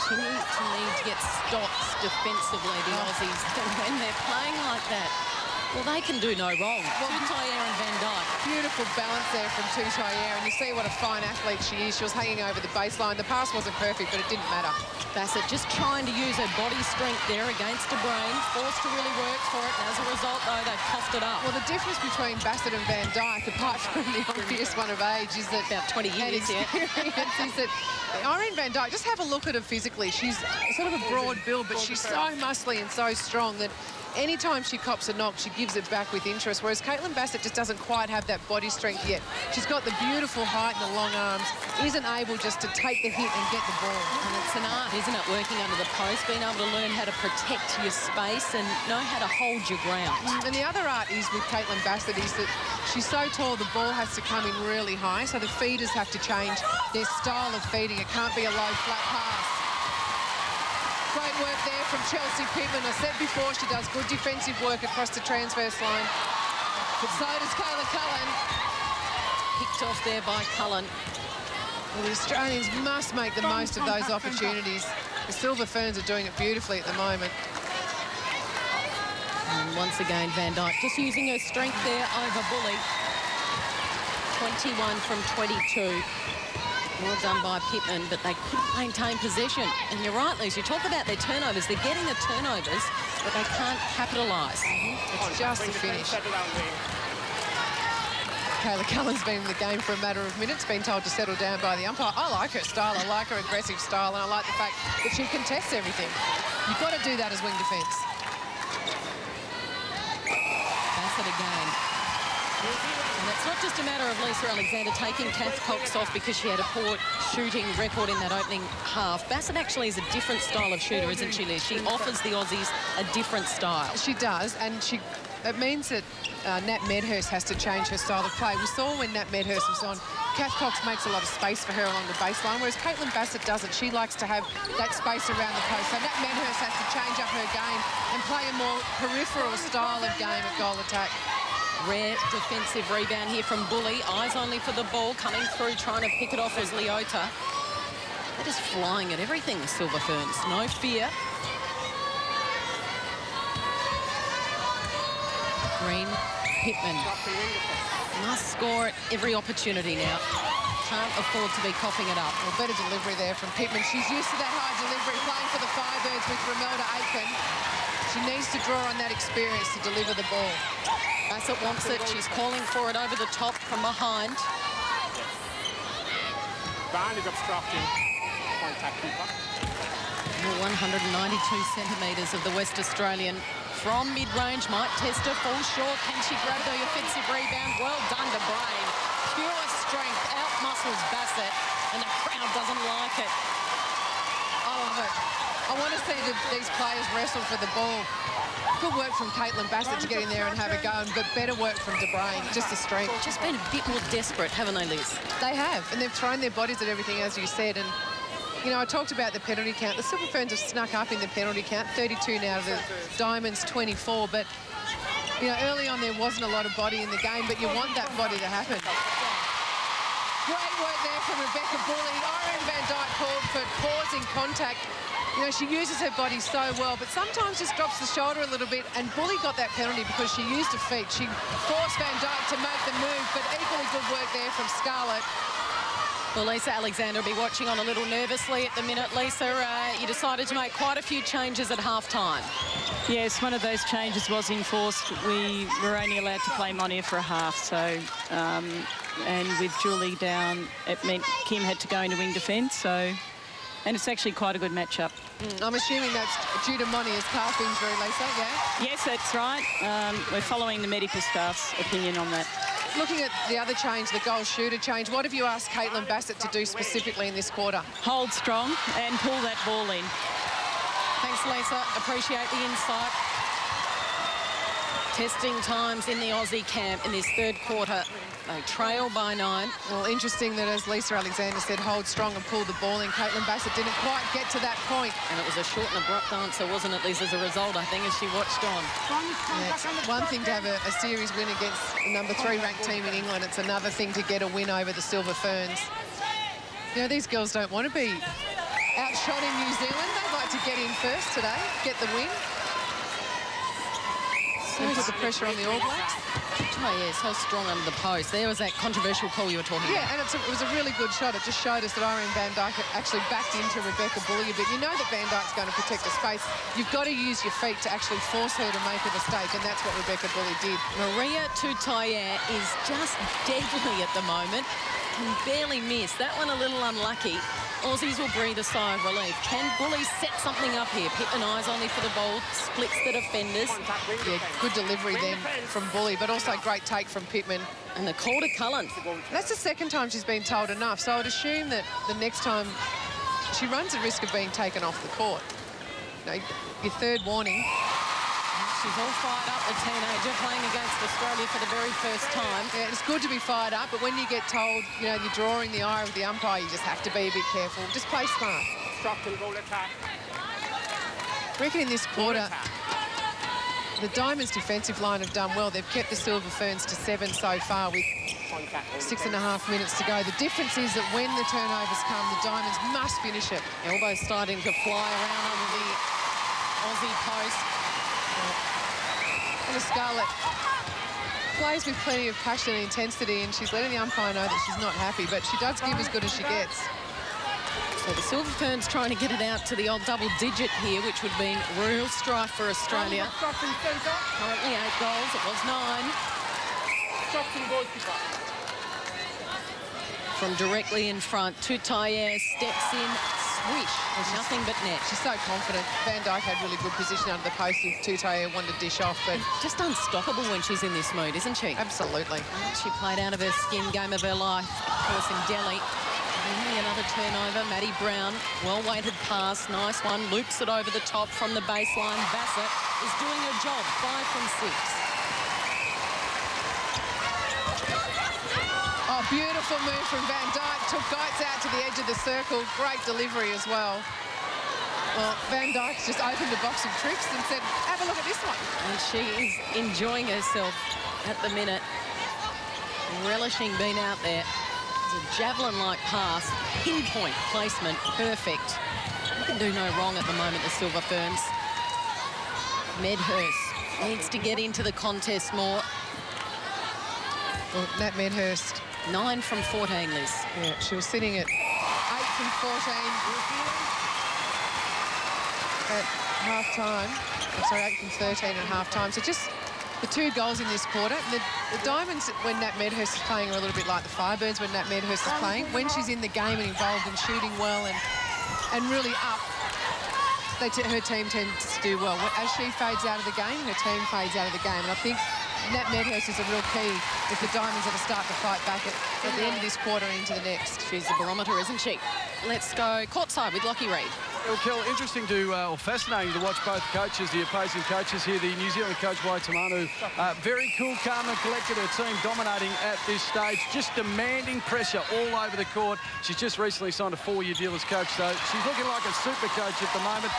Continue to need to get stops defensively, the Aussies, when they're playing like that. Well, they can do no wrong. Tutayer and Van Dyke. Beautiful balance there from Tutayer, and you see what a fine athlete she is. She was hanging over the baseline. The pass wasn't perfect, but it didn't matter. Bassett just trying to use her body strength there against De Bruyn, forced to really work for it. And as a result, though, they've coughed it up. Well, the difference between Bassett and Van Dyke, apart from the obvious one of age, is that About 20 years, yeah. experience is that Irene Van Dyke, just have a look at her physically. She's sort of a broad build, but she's so muscly and so strong that anytime she cops a knock, she gives it back with interest, whereas Caitlin Bassett just doesn't quite have that body strength yet. She's got the beautiful height and the long arms, isn't able just to take the hit and get the ball. And it's an art, isn't it, working under the post, being able to learn how to protect your space and know how to hold your ground. And the other art is with Caitlin Bassett is that she's so tall, the ball has to come in really high, so the feeders have to change their style of feeding. It can't be a low, flat pass. Great work there from Chelsea Pittman. I said before, she does good defensive work across the transverse line. But so does Kayla Cullen. Picked off there by Cullen. Well, the Australians must make the most of those opportunities. The Silver Ferns are doing it beautifully at the moment. And once again, Van Dyke just using her strength there over Bully. 21 from 22. Well done by Pittman, but they couldn't maintain possession. And you're right, Liz, you talk about their turnovers. They're getting the turnovers, but they can't capitalise. It's just a finish. Kayla Cullen's been in the game for a matter of minutes, been told to settle down by the umpire. I like her style, I like her aggressive style, and I like the fact that she contests everything. You've got to do that as wing defence. Bassett again. And it's not just a matter of Lisa Alexander taking Kath Cox off because she had a poor shooting record in that opening half. Bassett actually is a different style of shooter, isn't she, Liz? She offers the Aussies a different style. She does, and it means that Nat Medhurst has to change her style of play. We saw when Nat Medhurst was on, Kath Cox makes a lot of space for her along the baseline, whereas Caitlin Bassett doesn't. She likes to have that space around the post. So Nat Medhurst has to change up her game and play a more peripheral style of game at goal attack. Rare defensive rebound here from Bully. Eyes only for the ball, coming through, trying to pick it off as Leota. They're just flying at everything, the Silver Ferns. No fear. Green, Pittman. Must score at every opportunity now. Can't afford to be coughing it up. Well, better delivery there from Pittman. She's used to that high delivery, playing for the Firebirds with Romelda Aiken. She needs to draw on that experience to deliver the ball. Bassett wants it. She's calling for it over the top from behind. Barn is obstructing. Contact keeper. 192 centimetres of the West Australian from mid-range. Might test her, falls short. Can she grab the offensive rebound? Well done to Brain. Pure strength, out-muscles Bassett, and the crowd doesn't like it. I love it. I want to see these players wrestle for the ball. Good work from Caitlin Bassett to get in there and have a go, but better work from De Bruyn, just the strength. Just been a bit more desperate, haven't they, Liz? They have, and they've thrown their bodies at everything, as you said. And, you know, I talked about the penalty count. The Silver Ferns have snuck up in the penalty count, 32 now to the Diamonds, 24. But, you know, early on there wasn't a lot of body in the game, but you want that body to happen. Great work there from Rebecca Bully. Irene Van Dyke called for causing contact. You know, she uses her body so well, but sometimes just drops the shoulder a little bit, and Bully got that penalty because she used her feet. She forced Van Dyke to make the move, but equally good work there from Scarlett. Well, Lisa Alexander will be watching on a little nervously at the minute. Lisa, you decided to make quite a few changes at half-time. Yes, one of those changes was enforced. We were only allowed to play Monia for a half, so... and with Julie down, it meant Kim had to go into wing defence, so... And it's actually quite a good matchup. I'm assuming that's due to Monia's calf injury, Lisa, yeah? Yes, that's right. We're following the medical staff's opinion on that. Looking at the other change, the goal shooter change, what have you asked Caitlin Bassett to do specifically in this quarter? Hold strong and pull that ball in. Thanks, Lisa. Appreciate the insight. Testing times in the Aussie camp in this third quarter. They trail by 9. Well, interesting that, as Lisa Alexander said, hold strong and pull the ball in. Caitlin Bassett didn't quite get to that point. And it was a short and abrupt answer, wasn't it, Liz, as a result, I think, as she watched on. Yeah, it's one thing to have a series win against the number 3 ranked team in England. It's another thing to get a win over the Silver Ferns. You know, these girls don't want to be outshot in New Zealand. They'd like to get in first today, get the win. and put the pressure on the All Blacks. Oh, yeah, so strong under the post. There was that controversial call you were talking about. Yeah, and it was a really good shot. It just showed us that Irene Van Dijk actually backed into Rebecca Bully a bit. You know that Van Dijk's going to protect the space. You've got to use your feet to actually force her to make a mistake, and that's what Rebecca Bully did. Maria Tutayer is just deadly at the moment. Can barely miss. That one a little unlucky. Aussies will breathe a sigh of relief. Can Bully set something up here? Pittman eyes only for the ball, splits the defenders. Yeah, good delivery then from Bully, but also great take from Pittman. And the call to Cullen. That's the second time she's been told enough, so I would assume that the next time she runs the risk of being taken off the court. You know, your third warning. She's all fired up, the teenager, playing against Australia for the very first time. Yeah, it's good to be fired up, but when you get told, you know, you're drawing the eye of the umpire, you just have to be a bit careful. Just play smart. I reckon in this quarter, the Diamonds' defensive line have done well. They've kept the Silver Ferns to 7 so far with 6.5 minutes to go. The difference is that when the turnovers come, the Diamonds must finish it. Elbow starting to fly around under the Aussie post. And Scarlett plays with plenty of passion and intensity, and she's letting the umpire know that she's not happy, but she does give as good as she gets. So the Silver Ferns trying to get it out to the old double digit here, which would be real strife for Australia. Currently 8 goals, it was 9. From directly in front, Tutayer steps in, swish, there's nothing but net. She's so confident. Van Dijk had really good position under the post if Tutayer wanted to dish off, but just unstoppable when she's in this mood, isn't she? Absolutely. She played out of her skin, game of her life, of course, in Delhi. Another turnover. Maddie Brown, well-weighted pass, nice one, loops it over the top from the baseline. Bassett is doing her job, 5 from 6. Oh, beautiful move from Van Dijk. Took Geitz out to the edge of the circle. Great delivery as well. Well, Van Dijk's just opened a box of tricks and said, have a look at this one. And she is enjoying herself at the minute, relishing being out there. It's a javelin-like pass, pinpoint placement, perfect. You can do no wrong at the moment, the Silver Ferns. Medhurst needs to get into the contest more. Well, Nat Medhurst. 9 from 14, Liz. Yeah, she was sitting at 8 from 14 at half-time. I'm sorry, 8 from 13 at half-time. So just the 2 goals in this quarter. The Diamonds, when Nat Medhurst is playing, are a little bit like the Firebirds when Nat Medhurst is playing. When she's in the game and involved and shooting well and really up, her team tends to do well. As she fades out of the game, her team fades out of the game. And I think Nat Medhurst is a real key if the Diamonds are to start to fight back at the end of this quarter and into the next. She's the barometer, isn't she? Let's go courtside with Lockie Reid. Well, Kel, interesting or fascinating to watch both coaches, the opposing coaches here. The New Zealand coach, Waitamanu, very cool, calm and collected. Her team dominating at this stage, just demanding pressure all over the court. She's just recently signed a 4-year deal as coach, so she's looking like a super coach at the moment.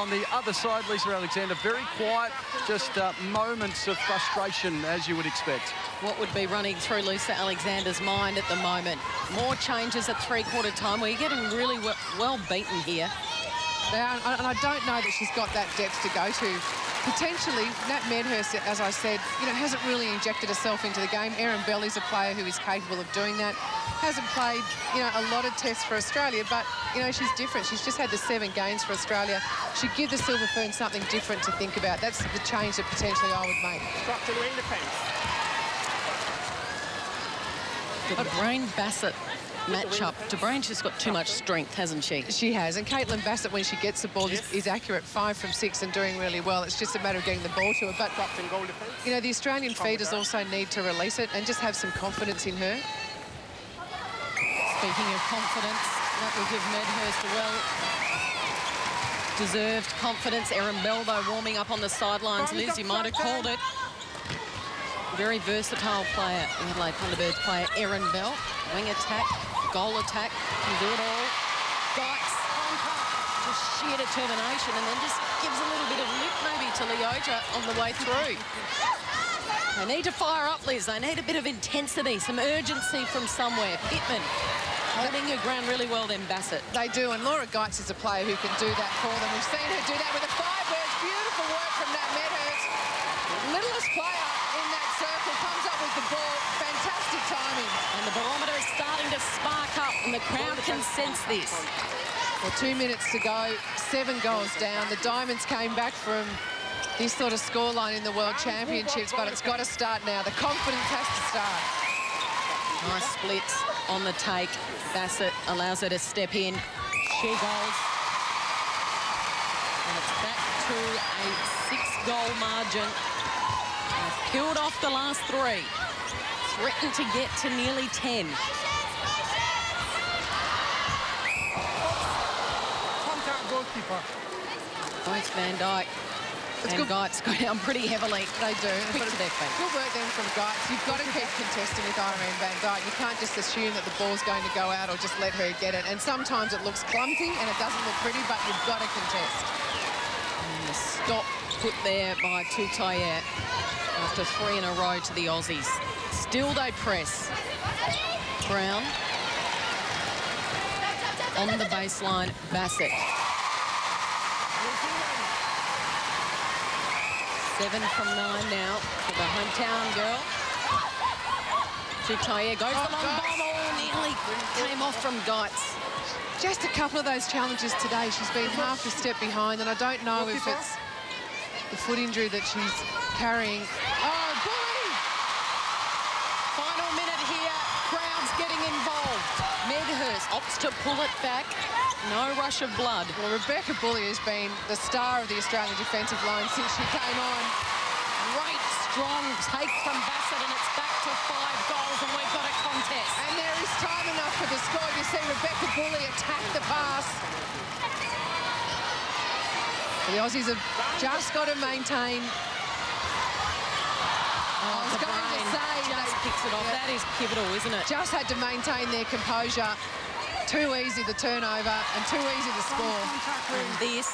On the other side, Lisa Alexander, very quiet, just moments of frustration, as you would expect. What would be running through Lisa Alexander's mind at the moment? More changes at 3/4 time. We're getting really well beaten here. And I don't know that she's got that depth to go to. Potentially, Nat Medhurst, as I said, hasn't really injected herself into the game. Erin Bell is a player who is capable of doing that. Hasn't played, a lot of tests for Australia, but, she's different. She's just had the 7 games for Australia. She'd give the Silver Ferns something different to think about. That's the change that potentially I would make. The Brain Bassett matchup. DeBrain's just got too much strength, hasn't she? She has. And Caitlin Bassett, when she gets the ball, is accurate, 5 from 6 and doing really well. It's just a matter of getting the ball to her. But, the Australian feeders also need to release it and just have some confidence in her. Speaking of confidence, that will give Medhurst a well-deserved confidence. Erin Bell, though, warming up on the sidelines. Liz, you might have called it. Very versatile player, Adelaide Thunderbirds player Erin Bell. Wing attack, goal attack, can do it all. Geitz, just sheer determination, and then just gives a little bit of lip maybe to Leota on the way through. They need to fire up, Liz. They need a bit of intensity, some urgency from somewhere. Pittman holding her ground really well then, Bassett. They do, and Laura Geitz is a player who can do that for them. We've seen her do that with the Firebirds. Beautiful work from Nat Medhurst. littlest player in that circle comes up with the ball. Fantastic timing. And the barometer is starting to spark up, and the crowd can sense this. Well, 2 minutes to go, 7 goals down. The Diamonds came back from this sort of scoreline in the World Championships, but it's got to start now. The confidence has to start. Nice splits on the take. Bassett allows her to step in. She goes. And it's back to a 6-goal margin. They've killed off the last 3. Threatened to get to nearly 10. Contact goalkeeper. Both Van Dijk and Geitz go down pretty heavily. They do. Quick to their feet. Good work then from Geitz. You've got to keep contesting with Irene Van Dijk. You can't just assume that the ball's going to go out or just let her get it. And sometimes it looks clumsy and it doesn't look pretty, but you've got to contest. And the stop put there by Tutaye after 3 in a row to the Aussies. Still they press. Brown on the baseline, Bassett. 7 from 9 now for the hometown girl. Tutaye goes the long bomb. Oh, nearly came off from Geitz. Just a couple of those challenges today. She's been half a step behind, and I don't know if it's the foot injury that she's carrying. Oh, bully! Final minute here. Crowd's getting involved. Medhurst opts to pull it back. No rush of blood. Well, Rebecca Bully has been the star of the Australian defensive line since she came on. Great, strong take from Bassett, and it's back to 5 goals, and we've got a contest. And there is time enough for the score. You see Rebecca Bully attack the pass. The Aussies have just got to maintain. I was going to say, just picks it off. That is pivotal, isn't it? Just had to maintain their composure. Too easy the turnover and too easy the score. And this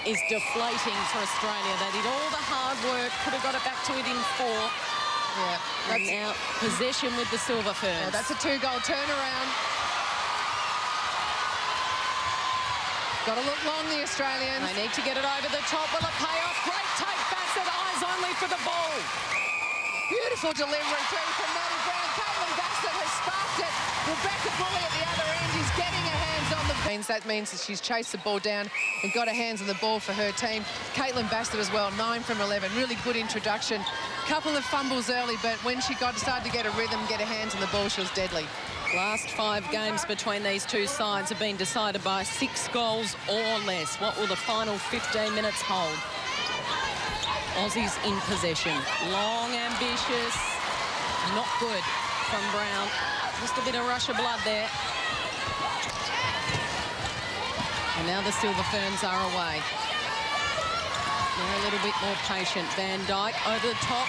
is deflating for Australia. They did all the hard work, could have got it back to within 4. Yeah, And now possession with the Silver Ferns. Yeah, that's a 2-goal turnaround. Got to look long, the Australians. They need to get it over the top. Will it pay off? Great take, Bassett. Eyes only for the ball. Beautiful delivery too from Maddie Brown. Caitlin Bassett has sparked it. Rebecca Bully at the other end is getting her hands on the ball. That means that she's chased the ball down and got her hands on the ball for her team. Caitlin Bassett as well, 9 from 11. Really good introduction. Couple of fumbles early, but when she started to get a rhythm, get her hands on the ball, she was deadly. Last 5 games between these two sides have been decided by 6 goals or less. What will the final 15 minutes hold? Aussies in possession. Long, ambitious, not good from Brown. Just a bit of rush of blood there. And now the Silver Ferns are away. They're a little bit more patient. Van Dijk over the top.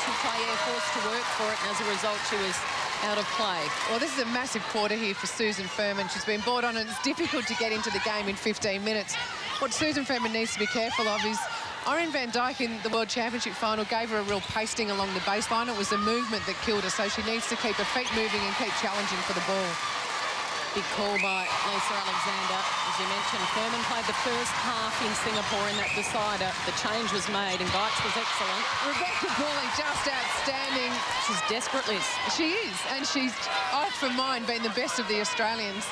Tutaye forced to work for it, and as a result, she was out of play. Well, this is a massive quarter here for Susan Furman. She's been brought on, and it's difficult to get into the game in 15 minutes. What Susan Furman needs to be careful of is Irene Van Dijk in the World Championship final gave her a real pasting along the baseline. It was the movement that killed her, so she needs to keep her feet moving and keep challenging for the ball. Big call by Lisa Alexander. As you mentioned, Ferman played the first half in Singapore in that decider. The change was made, and Geitz was excellent. Rebecca Bully, just outstanding. She's desperate, Liz. She is, and she's, for mine, been the best of the Australians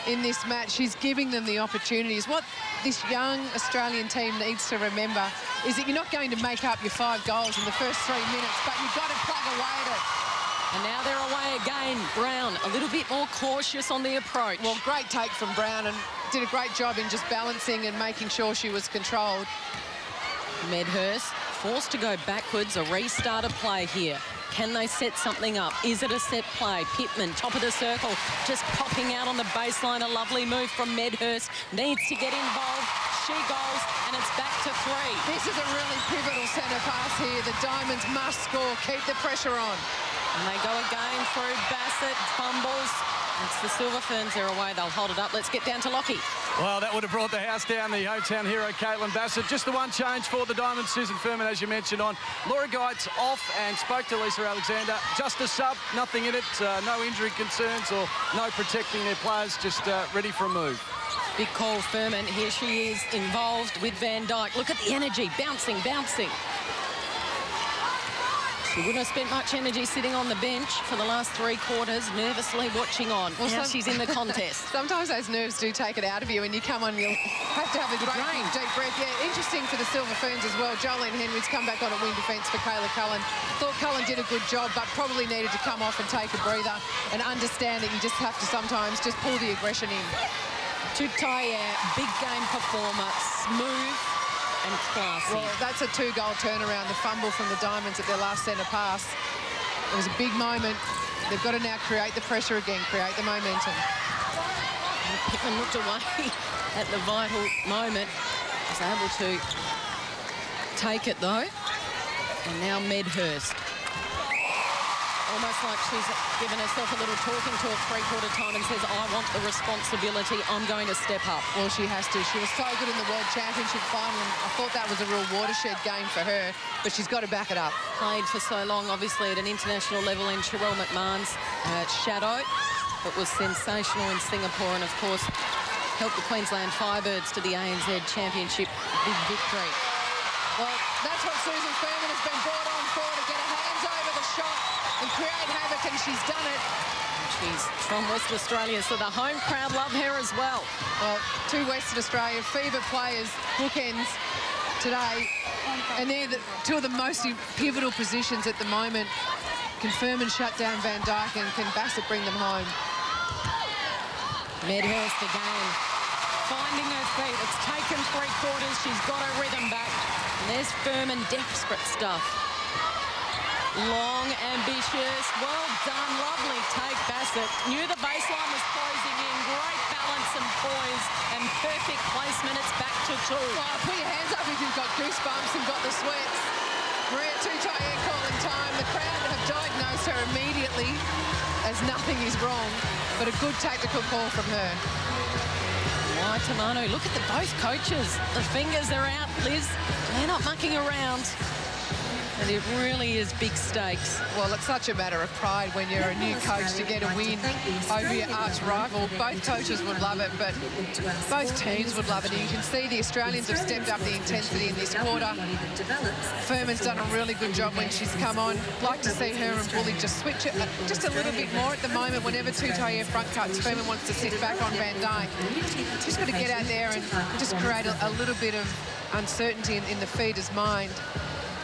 in this match. She's giving them the opportunities. What this young Australian team needs to remember is that you're not going to make up your 5 goals in the first 3 minutes, but you've got to plug away at it. And now they're away again. Brown, a little bit more cautious on the approach. Well, great take from Brown, and did a great job in just balancing and making sure she was controlled. Medhurst forced to go backwards, a restart of play here. Can they set something up? Is it a set play? Pittman, top of the circle, just popping out on the baseline. A lovely move from Medhurst. Needs to get involved. She goes, and it's back to 3. This is a really pivotal centre pass here. The Diamonds must score. Keep the pressure on. And they go again through Bassett, fumbles. It's the Silver Ferns, they're away, they'll hold it up. Let's get down to Lockie. Well, that would have brought the house down, the hometown hero, Caitlin Bassett. Just the one change for the Diamonds, Susan Furman, as you mentioned, on. Laura Geitz off and spoke to Lisa Alexander. Just a sub, nothing in it, no injury concerns or no protecting their players, just ready for a move. Big call, Furman. Here she is, involved with Van Dijk. Look at the energy, bouncing. She wouldn't have spent much energy sitting on the bench for the last 3 quarters, nervously watching on. Well, now she's in the contest. Sometimes those nerves do take it out of you, and you come on, you'll have to have a great deep breath. Yeah, interesting for the Silver Ferns as well. Jolene Henry's come back on at wing defence for Kayla Cullen. Thought Cullen did a good job, but probably needed to come off and take a breather and understand that you just have to sometimes just pull the aggression in. Tutaia, big game performer, smooth and classy. Well, that's a 2-goal turnaround, the fumble from the Diamonds at their last centre pass. It was a big moment. They've got to now create the pressure again, create the momentum. And Pittman looked away at the vital moment. Was able to take it, though. And now Medhurst. Almost like she's given herself a little talking to at 3/4 time and says, I want the responsibility. I'm going to step up. Well, she has to. She was so good in the World Championship final. I thought that was a real watershed game for her, but she's got to back it up. Played for so long, obviously, at an international level in Sherelle McMahon's shadow. It was sensational in Singapore and, of course, helped the Queensland Firebirds to the ANZ Championship big victory. Well, that's what Susan Ferman has been brought on for, to get her hands over the shot and create havoc, and she's done it. She's from Western Australia, so the home crowd love her as well. Well, 2 Western Australia fever players, bookends today, and they're 2 of the most pivotal positions at the moment. Can Ferman shut down Van Dyke, and can Bassett bring them home? Medhurst again, finding her feet. It's taken 3 quarters. She's got her rhythm back. And there's Ferman, desperate stuff. Long, ambitious, well done, lovely take, Bassett. Knew the baseline was closing in, great balance and poise, and perfect placement. It's back to 2. Well, put your hands up if you've got goosebumps and got the sweats. Maria Tutaia calling time. The crowd have diagnosed her immediately as nothing is wrong, but a good tactical call from her. Tamano, look at both coaches. The fingers are out, Liz. They're not mucking around. And it really is big stakes. Well, it's such a matter of pride when you're a new coach to get a win over your arch rival. Both coaches would love it, but both teams would love it. And you can see the Australians have stepped up the intensity in this quarter. Ferman's done a really good job when she's come on. Like to see her and Bully just switch it just a little bit more at the moment. Whenever Tutaia front cuts, Ferman wants to sit back on Van Dyke. She's got to get out there and just create a little bit of uncertainty in the feeder's mind.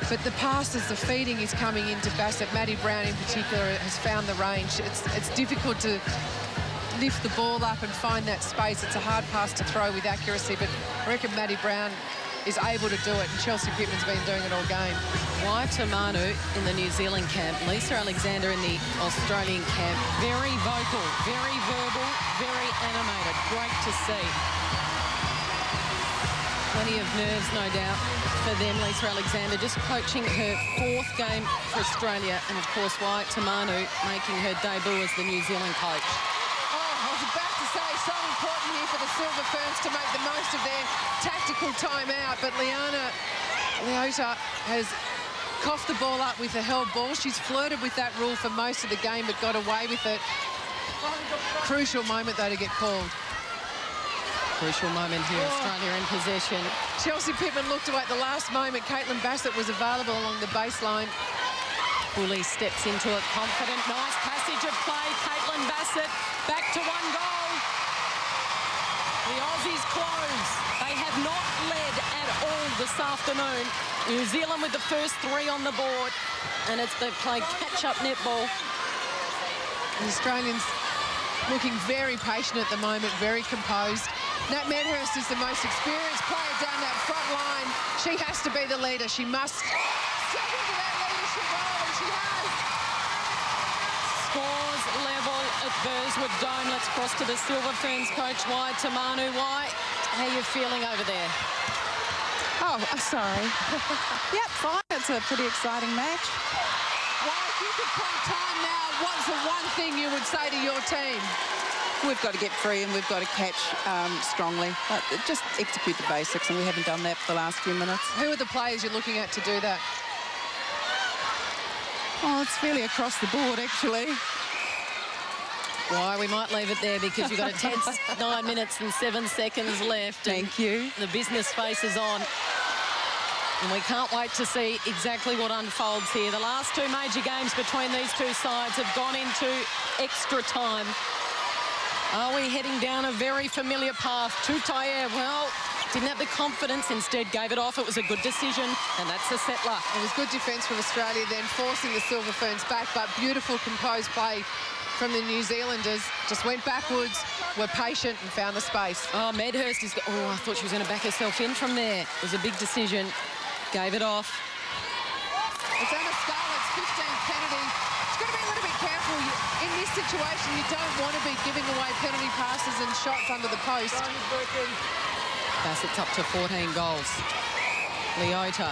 But the passes, the feeding is coming into Bassett. Maddie Brown in particular has found the range. It's difficult to lift the ball up and find that space. It's a hard pass to throw with accuracy, but I reckon Maddie Brown is able to do it, and Chelsea Pittman's been doing it all game. Waitamanu in the New Zealand camp, Lisa Alexander in the Australian camp. Very vocal, very verbal, very animated. Great to see. Plenty of nerves, no doubt, for them. Lisa Alexander just coaching her 4th game for Australia, and of course Waitamanu making her debut as the New Zealand coach. Oh, I was about to say, so important here for the Silver Ferns to make the most of their tactical timeout, but Liana Leota has coughed the ball up with a held ball. She's flirted with that rule for most of the game, but got away with it. Crucial moment, though, to get called. Crucial moment here, Australia in possession. Chelsea Pittman looked away at the last moment. Caitlin Bassett was available along the baseline. Bully steps into it confident. Nice passage of play. Caitlin Bassett back to 1 goal. The Aussies close. They have not led at all this afternoon. New Zealand with the first 3 on the board. And they've played catch-up netball. The Australians looking very patient at the moment, very composed. Nat Medhurst is the most experienced player down that front line. She has to be the leader. She must step into that leadership role, and she has. Scores level at Burswood Dome. Let's cross to the Silver Ferns coach, Waitamanu. How are you feeling over there? Oh, sorry. Yep, fine. It's a pretty exciting match. Well, if you could play time now, what's the one thing you would say to your team? We've got to get free and we've got to catch strongly. Just execute the basics, and we haven't done that for the last few minutes. Who are the players you're looking at to do that? Oh, it's fairly across the board, actually. Why, we might leave it there because you've got a tense 9 minutes and 7 seconds left. Thank you. The business face is on. And we can't wait to see exactly what unfolds here. The last two major games between these two sides have gone into extra time. Are we heading down a very familiar path? Tutayer, well, didn't have the confidence, instead gave it off. It was a good decision, and that's a settler. It was good defence from Australia then, forcing the Silver Ferns back, but beautiful composed play from the New Zealanders. Just went backwards, were patient and found the space. Oh, Medhurst is... Oh, I thought she was going to back herself in from there. It was a big decision. Gave it off. It's Emma Scarlett's 15th penalty. She's got to be a little bit careful. In this situation, you don't want to be giving away penalty passes and shots under the post. Bassett's up to 14 goals. Leota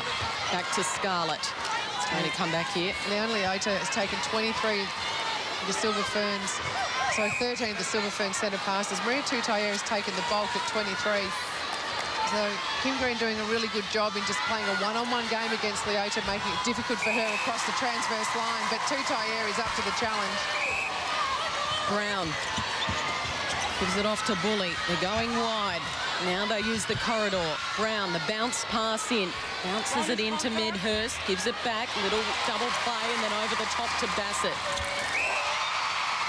back to Scarlett. It's going to come back here. Leon Leota has taken 23 of the Silver Ferns. So 13 of the Silver Ferns centre passes. Maria Tutayer has taken the bulk at 23. So Kim Green doing a really good job in just playing a one-on-one game against Leota, making it difficult for her across the transverse line. But Tutayer is up to the challenge. Brown gives it off to Bully. They're going wide. Now they use the corridor. Brown, the bounce pass in. Bounces it into Medhurst. Gives it back. Little double play and then over the top to Bassett.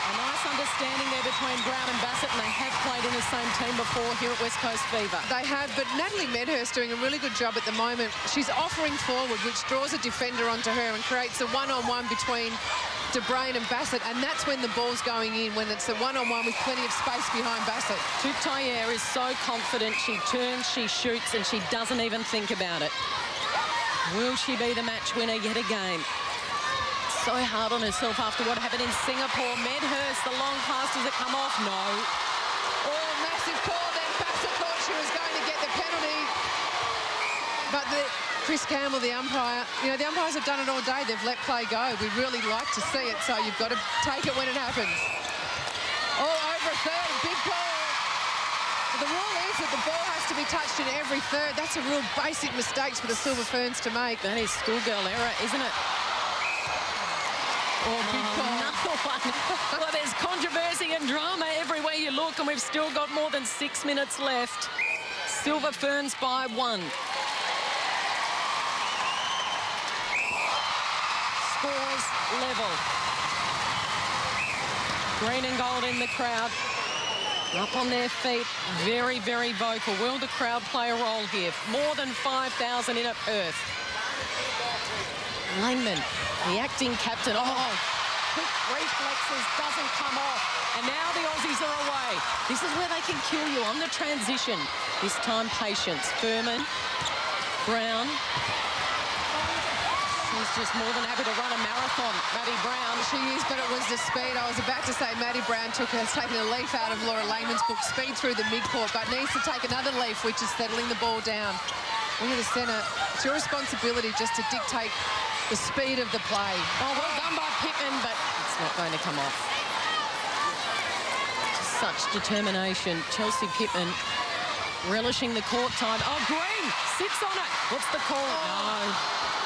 A nice understanding there between Brown and Bassett, and they have played in the same team before here at West Coast Fever. They have, but Natalie Medhurst doing a really good job at the moment. She's offering forward, which draws a defender onto her and creates a one-on-one between De Bruyne and Bassett, and that's when the ball's going in, when it's a one-on-one with plenty of space behind Bassett. Tutayer is so confident. She turns, she shoots, and she doesn't even think about it. Will she be the match winner yet again? So hard on herself after what happened in Singapore. Medhurst, the long pass, does it come off? No. Oh, massive call then. Bassett thought she was going to get the penalty. But Chris Campbell, the umpire, you know, the umpires have done it all day. They've let play go. We really like to see it, so you've got to take it when it happens. Oh, over a third, big ball. The rule is that the ball has to be touched in every third. That's a real basic mistake for the Silver Ferns to make. That is schoolgirl error, isn't it? Oh, big call. Another one. Well, there's controversy and drama everywhere you look, and we've still got more than 6 minutes left. Silver Ferns by 1. Scores level. Green and gold in the crowd. Up on their feet, very, very vocal. Will the crowd play a role here? More than 5,000 in at Perth. Langman, the acting captain. Oh, quick reflexes, doesn't come off. And now the Aussies are away. This is where they can kill you on the transition. This time, patience. Furman, Brown. She's just more than happy to run a marathon. Maddie Brown. She is, but it was the speed. I was about to say Maddie Brown has taken a leaf out of Laura Lehman's book, speed through the midcourt, but needs to take another leaf, which is settling the ball down. Look at the centre. It's your responsibility just to dictate the speed of the play. Oh, well done by Pittman, but it's not going to come off. Such determination. Chelsea Pittman relishing the court time. Oh, Green sits on it. What's the call? No.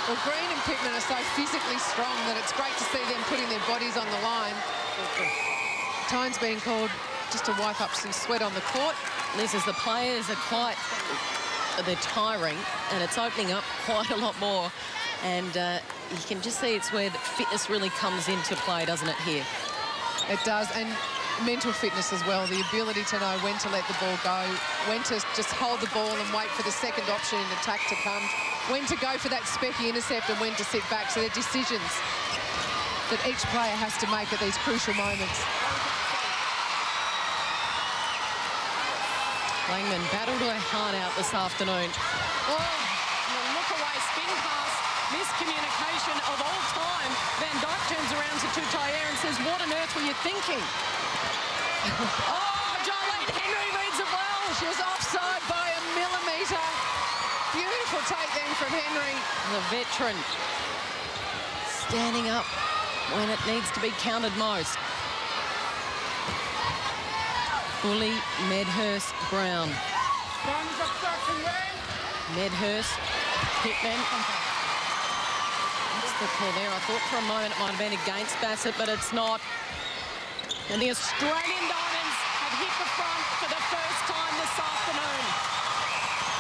Well, Green and Pittman are so physically strong that it's great to see them putting their bodies on the line. Time's being called just to wipe up some sweat on the court. Liz, as the players are quite... They're tiring, and it's opening up quite a lot more. And you can just see it's where the fitness really comes into play, doesn't it, here? It does, and mental fitness as well, the ability to know when to let the ball go, when to just hold the ball and wait for the second option in attack to come, when to go for that specky intercept and when to sit back. So they're decisions that each player has to make at these crucial moments. Langman battled her heart out this afternoon. Oh, look away, spin pass, miscommunication of all time. Van Dijk turns around to Tutayer and says, what on earth were you thinking? Oh, Jolene Henry reads it well. She was offside by a millimetre. Beautiful take then from Henry. The veteran standing up when it needs to be counted most. Bully, Medhurst, Brown. Medhurst, Pittman. What's the call there? I thought for a moment it might have been against Bassett, but it's not. And the Australian Diamonds have hit the front for the first time this afternoon.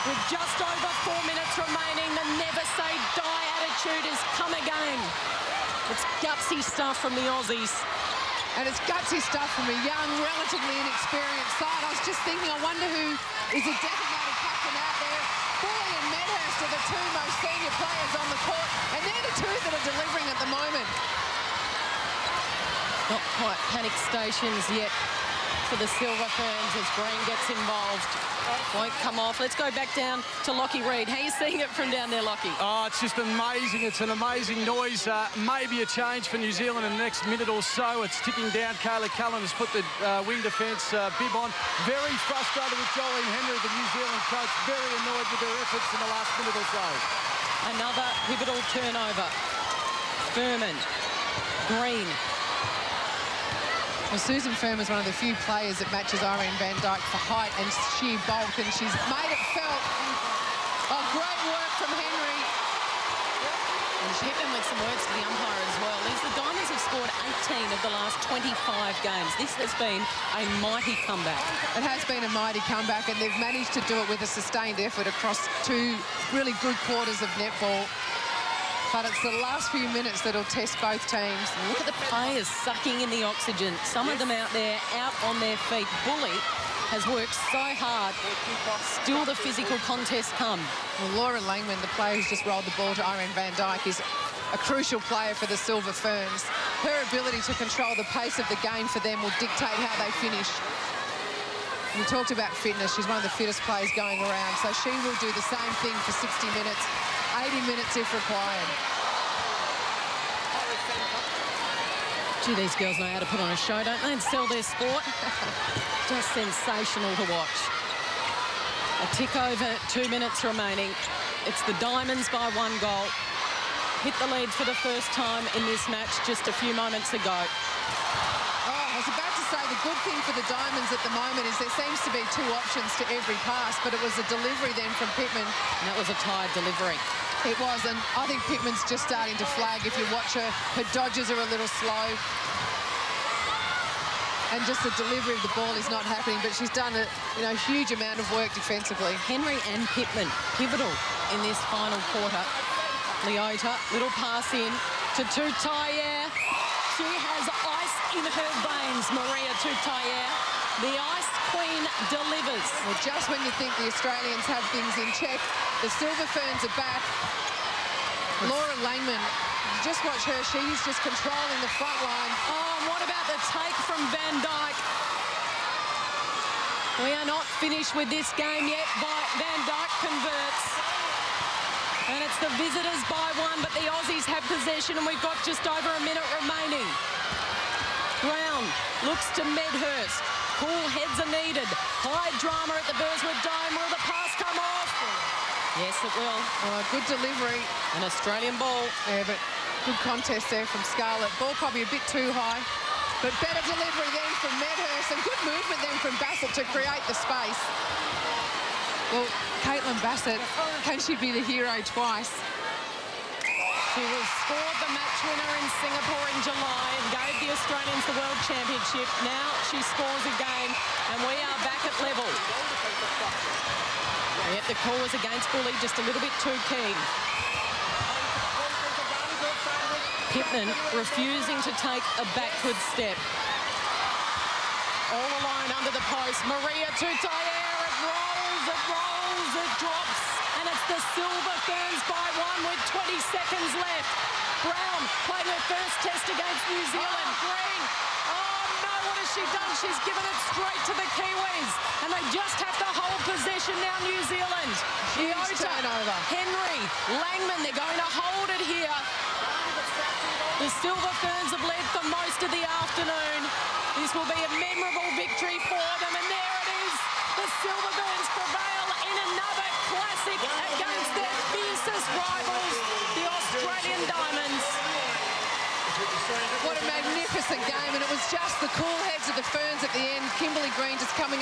With just over 4 minutes remaining, the never say die attitude has come again. It's gutsy stuff from the Aussies. And it's gutsy stuff from a young, relatively inexperienced side. I was just thinking, I wonder who is a designated captain out there. Bully and Medhurst are the two most senior players on the court, and they're the two that are delivering at the moment. Not quite panic stations yet for the Silver Ferns as Green gets involved. Won't come off. Let's go back down to Lockie Reid. How are you seeing it from down there, Lockie? Oh, it's just amazing. It's an amazing noise. Maybe a change for New Zealand in the next minute or so. It's ticking down. Kayla Cullen has put the wing defence bib on. Very frustrated with Jolene Henry, the New Zealand coach. Very annoyed with their efforts in the last minute or so. Another pivotal turnover. Furman, Green. Well, Susan Ferns is one of the few players that matches Irene Van Dyke for height and sheer bulk, and she's made it felt. Oh, great work from Henry. And Pittman with some words to the umpire as well. The Diamonds have scored 18 of the last 25 games. This has been a mighty comeback. It has been a mighty comeback, and they've managed to do it with a sustained effort across two really good quarters of netball. But it's the last few minutes that'll test both teams. Look at the players sucking in the oxygen. Some of them out there, out on their feet. Bully has worked so hard. Still the physical contest come. Well, Laura Langman, the player who's just rolled the ball to Irene Van Dyke, is a crucial player for the Silver Ferns. Her ability to control the pace of the game for them will dictate how they finish. We talked about fitness. She's one of the fittest players going around, so she will do the same thing for 60 minutes. 80 minutes if required. Gee, these girls know how to put on a show, don't they, and sell their sport? Just sensational to watch. A tick over, 2 minutes remaining. It's the Diamonds by 1 goal. Hit the lead for the first time in this match just a few moments ago. I was about to say the good thing for the Diamonds at the moment is there seems to be 2 options to every pass, but it was a delivery then from Pittman. And that was a tired delivery. It was, and I think Pittman's just starting to flag. If you watch her, her dodges are a little slow. And just the delivery of the ball is not happening, but she's done a huge amount of work defensively. Henry and Pittman, pivotal in this final quarter. Leota, little pass in to Toutayer. She has ice in her veins, Maria Toutayer. The Ice Queen delivers. Well, just when you think the Australians have things in check, the Silver Ferns are back. Laura Langman, just watch her. She's just controlling the front line. Oh, and what about the take from Van Dyke? We are not finished with this game yet. Van Dyke converts. And it's the visitors by 1, but the Aussies have possession, and we've got just over a minute remaining. Brown looks to Medhurst. Cool heads are needed. High drama at the Burswood Dome. Will the pass come off? Yes, it will. Oh, good delivery. An Australian ball. Yeah, but good contest there from Scarlett. Ball probably a bit too high. But better delivery then from Medhurst, and good movement then from Bassett to create the space. Well, Caitlin Bassett, can she be the hero twice? She was scored the match winner in Singapore in July and gave the Australians the World Championship. Now she scores again, and we are back at level. Yep, the call was against Bully, just a little bit too keen. Pittman refusing to take a backward step. All alone under the post. Maria Toutayer, it drops, and it's the Silver Ferns by 1 with 20 seconds left. Brown playing her first test against New Zealand. Green, oh no, what has she done? She's given it straight to the Kiwis, and they just have to hold possession now, New Zealand. Turnover. Henry, Langman, they're going to hold it here. The Silver Ferns have led for most of the afternoon. This will be a memorable victory for them, and there it is. The Silver Ferns prevail in another classic against their fiercest rivals, the Australian Diamonds. What a magnificent game, and it was just the cool heads of the Ferns at the end. Kimberly Green just coming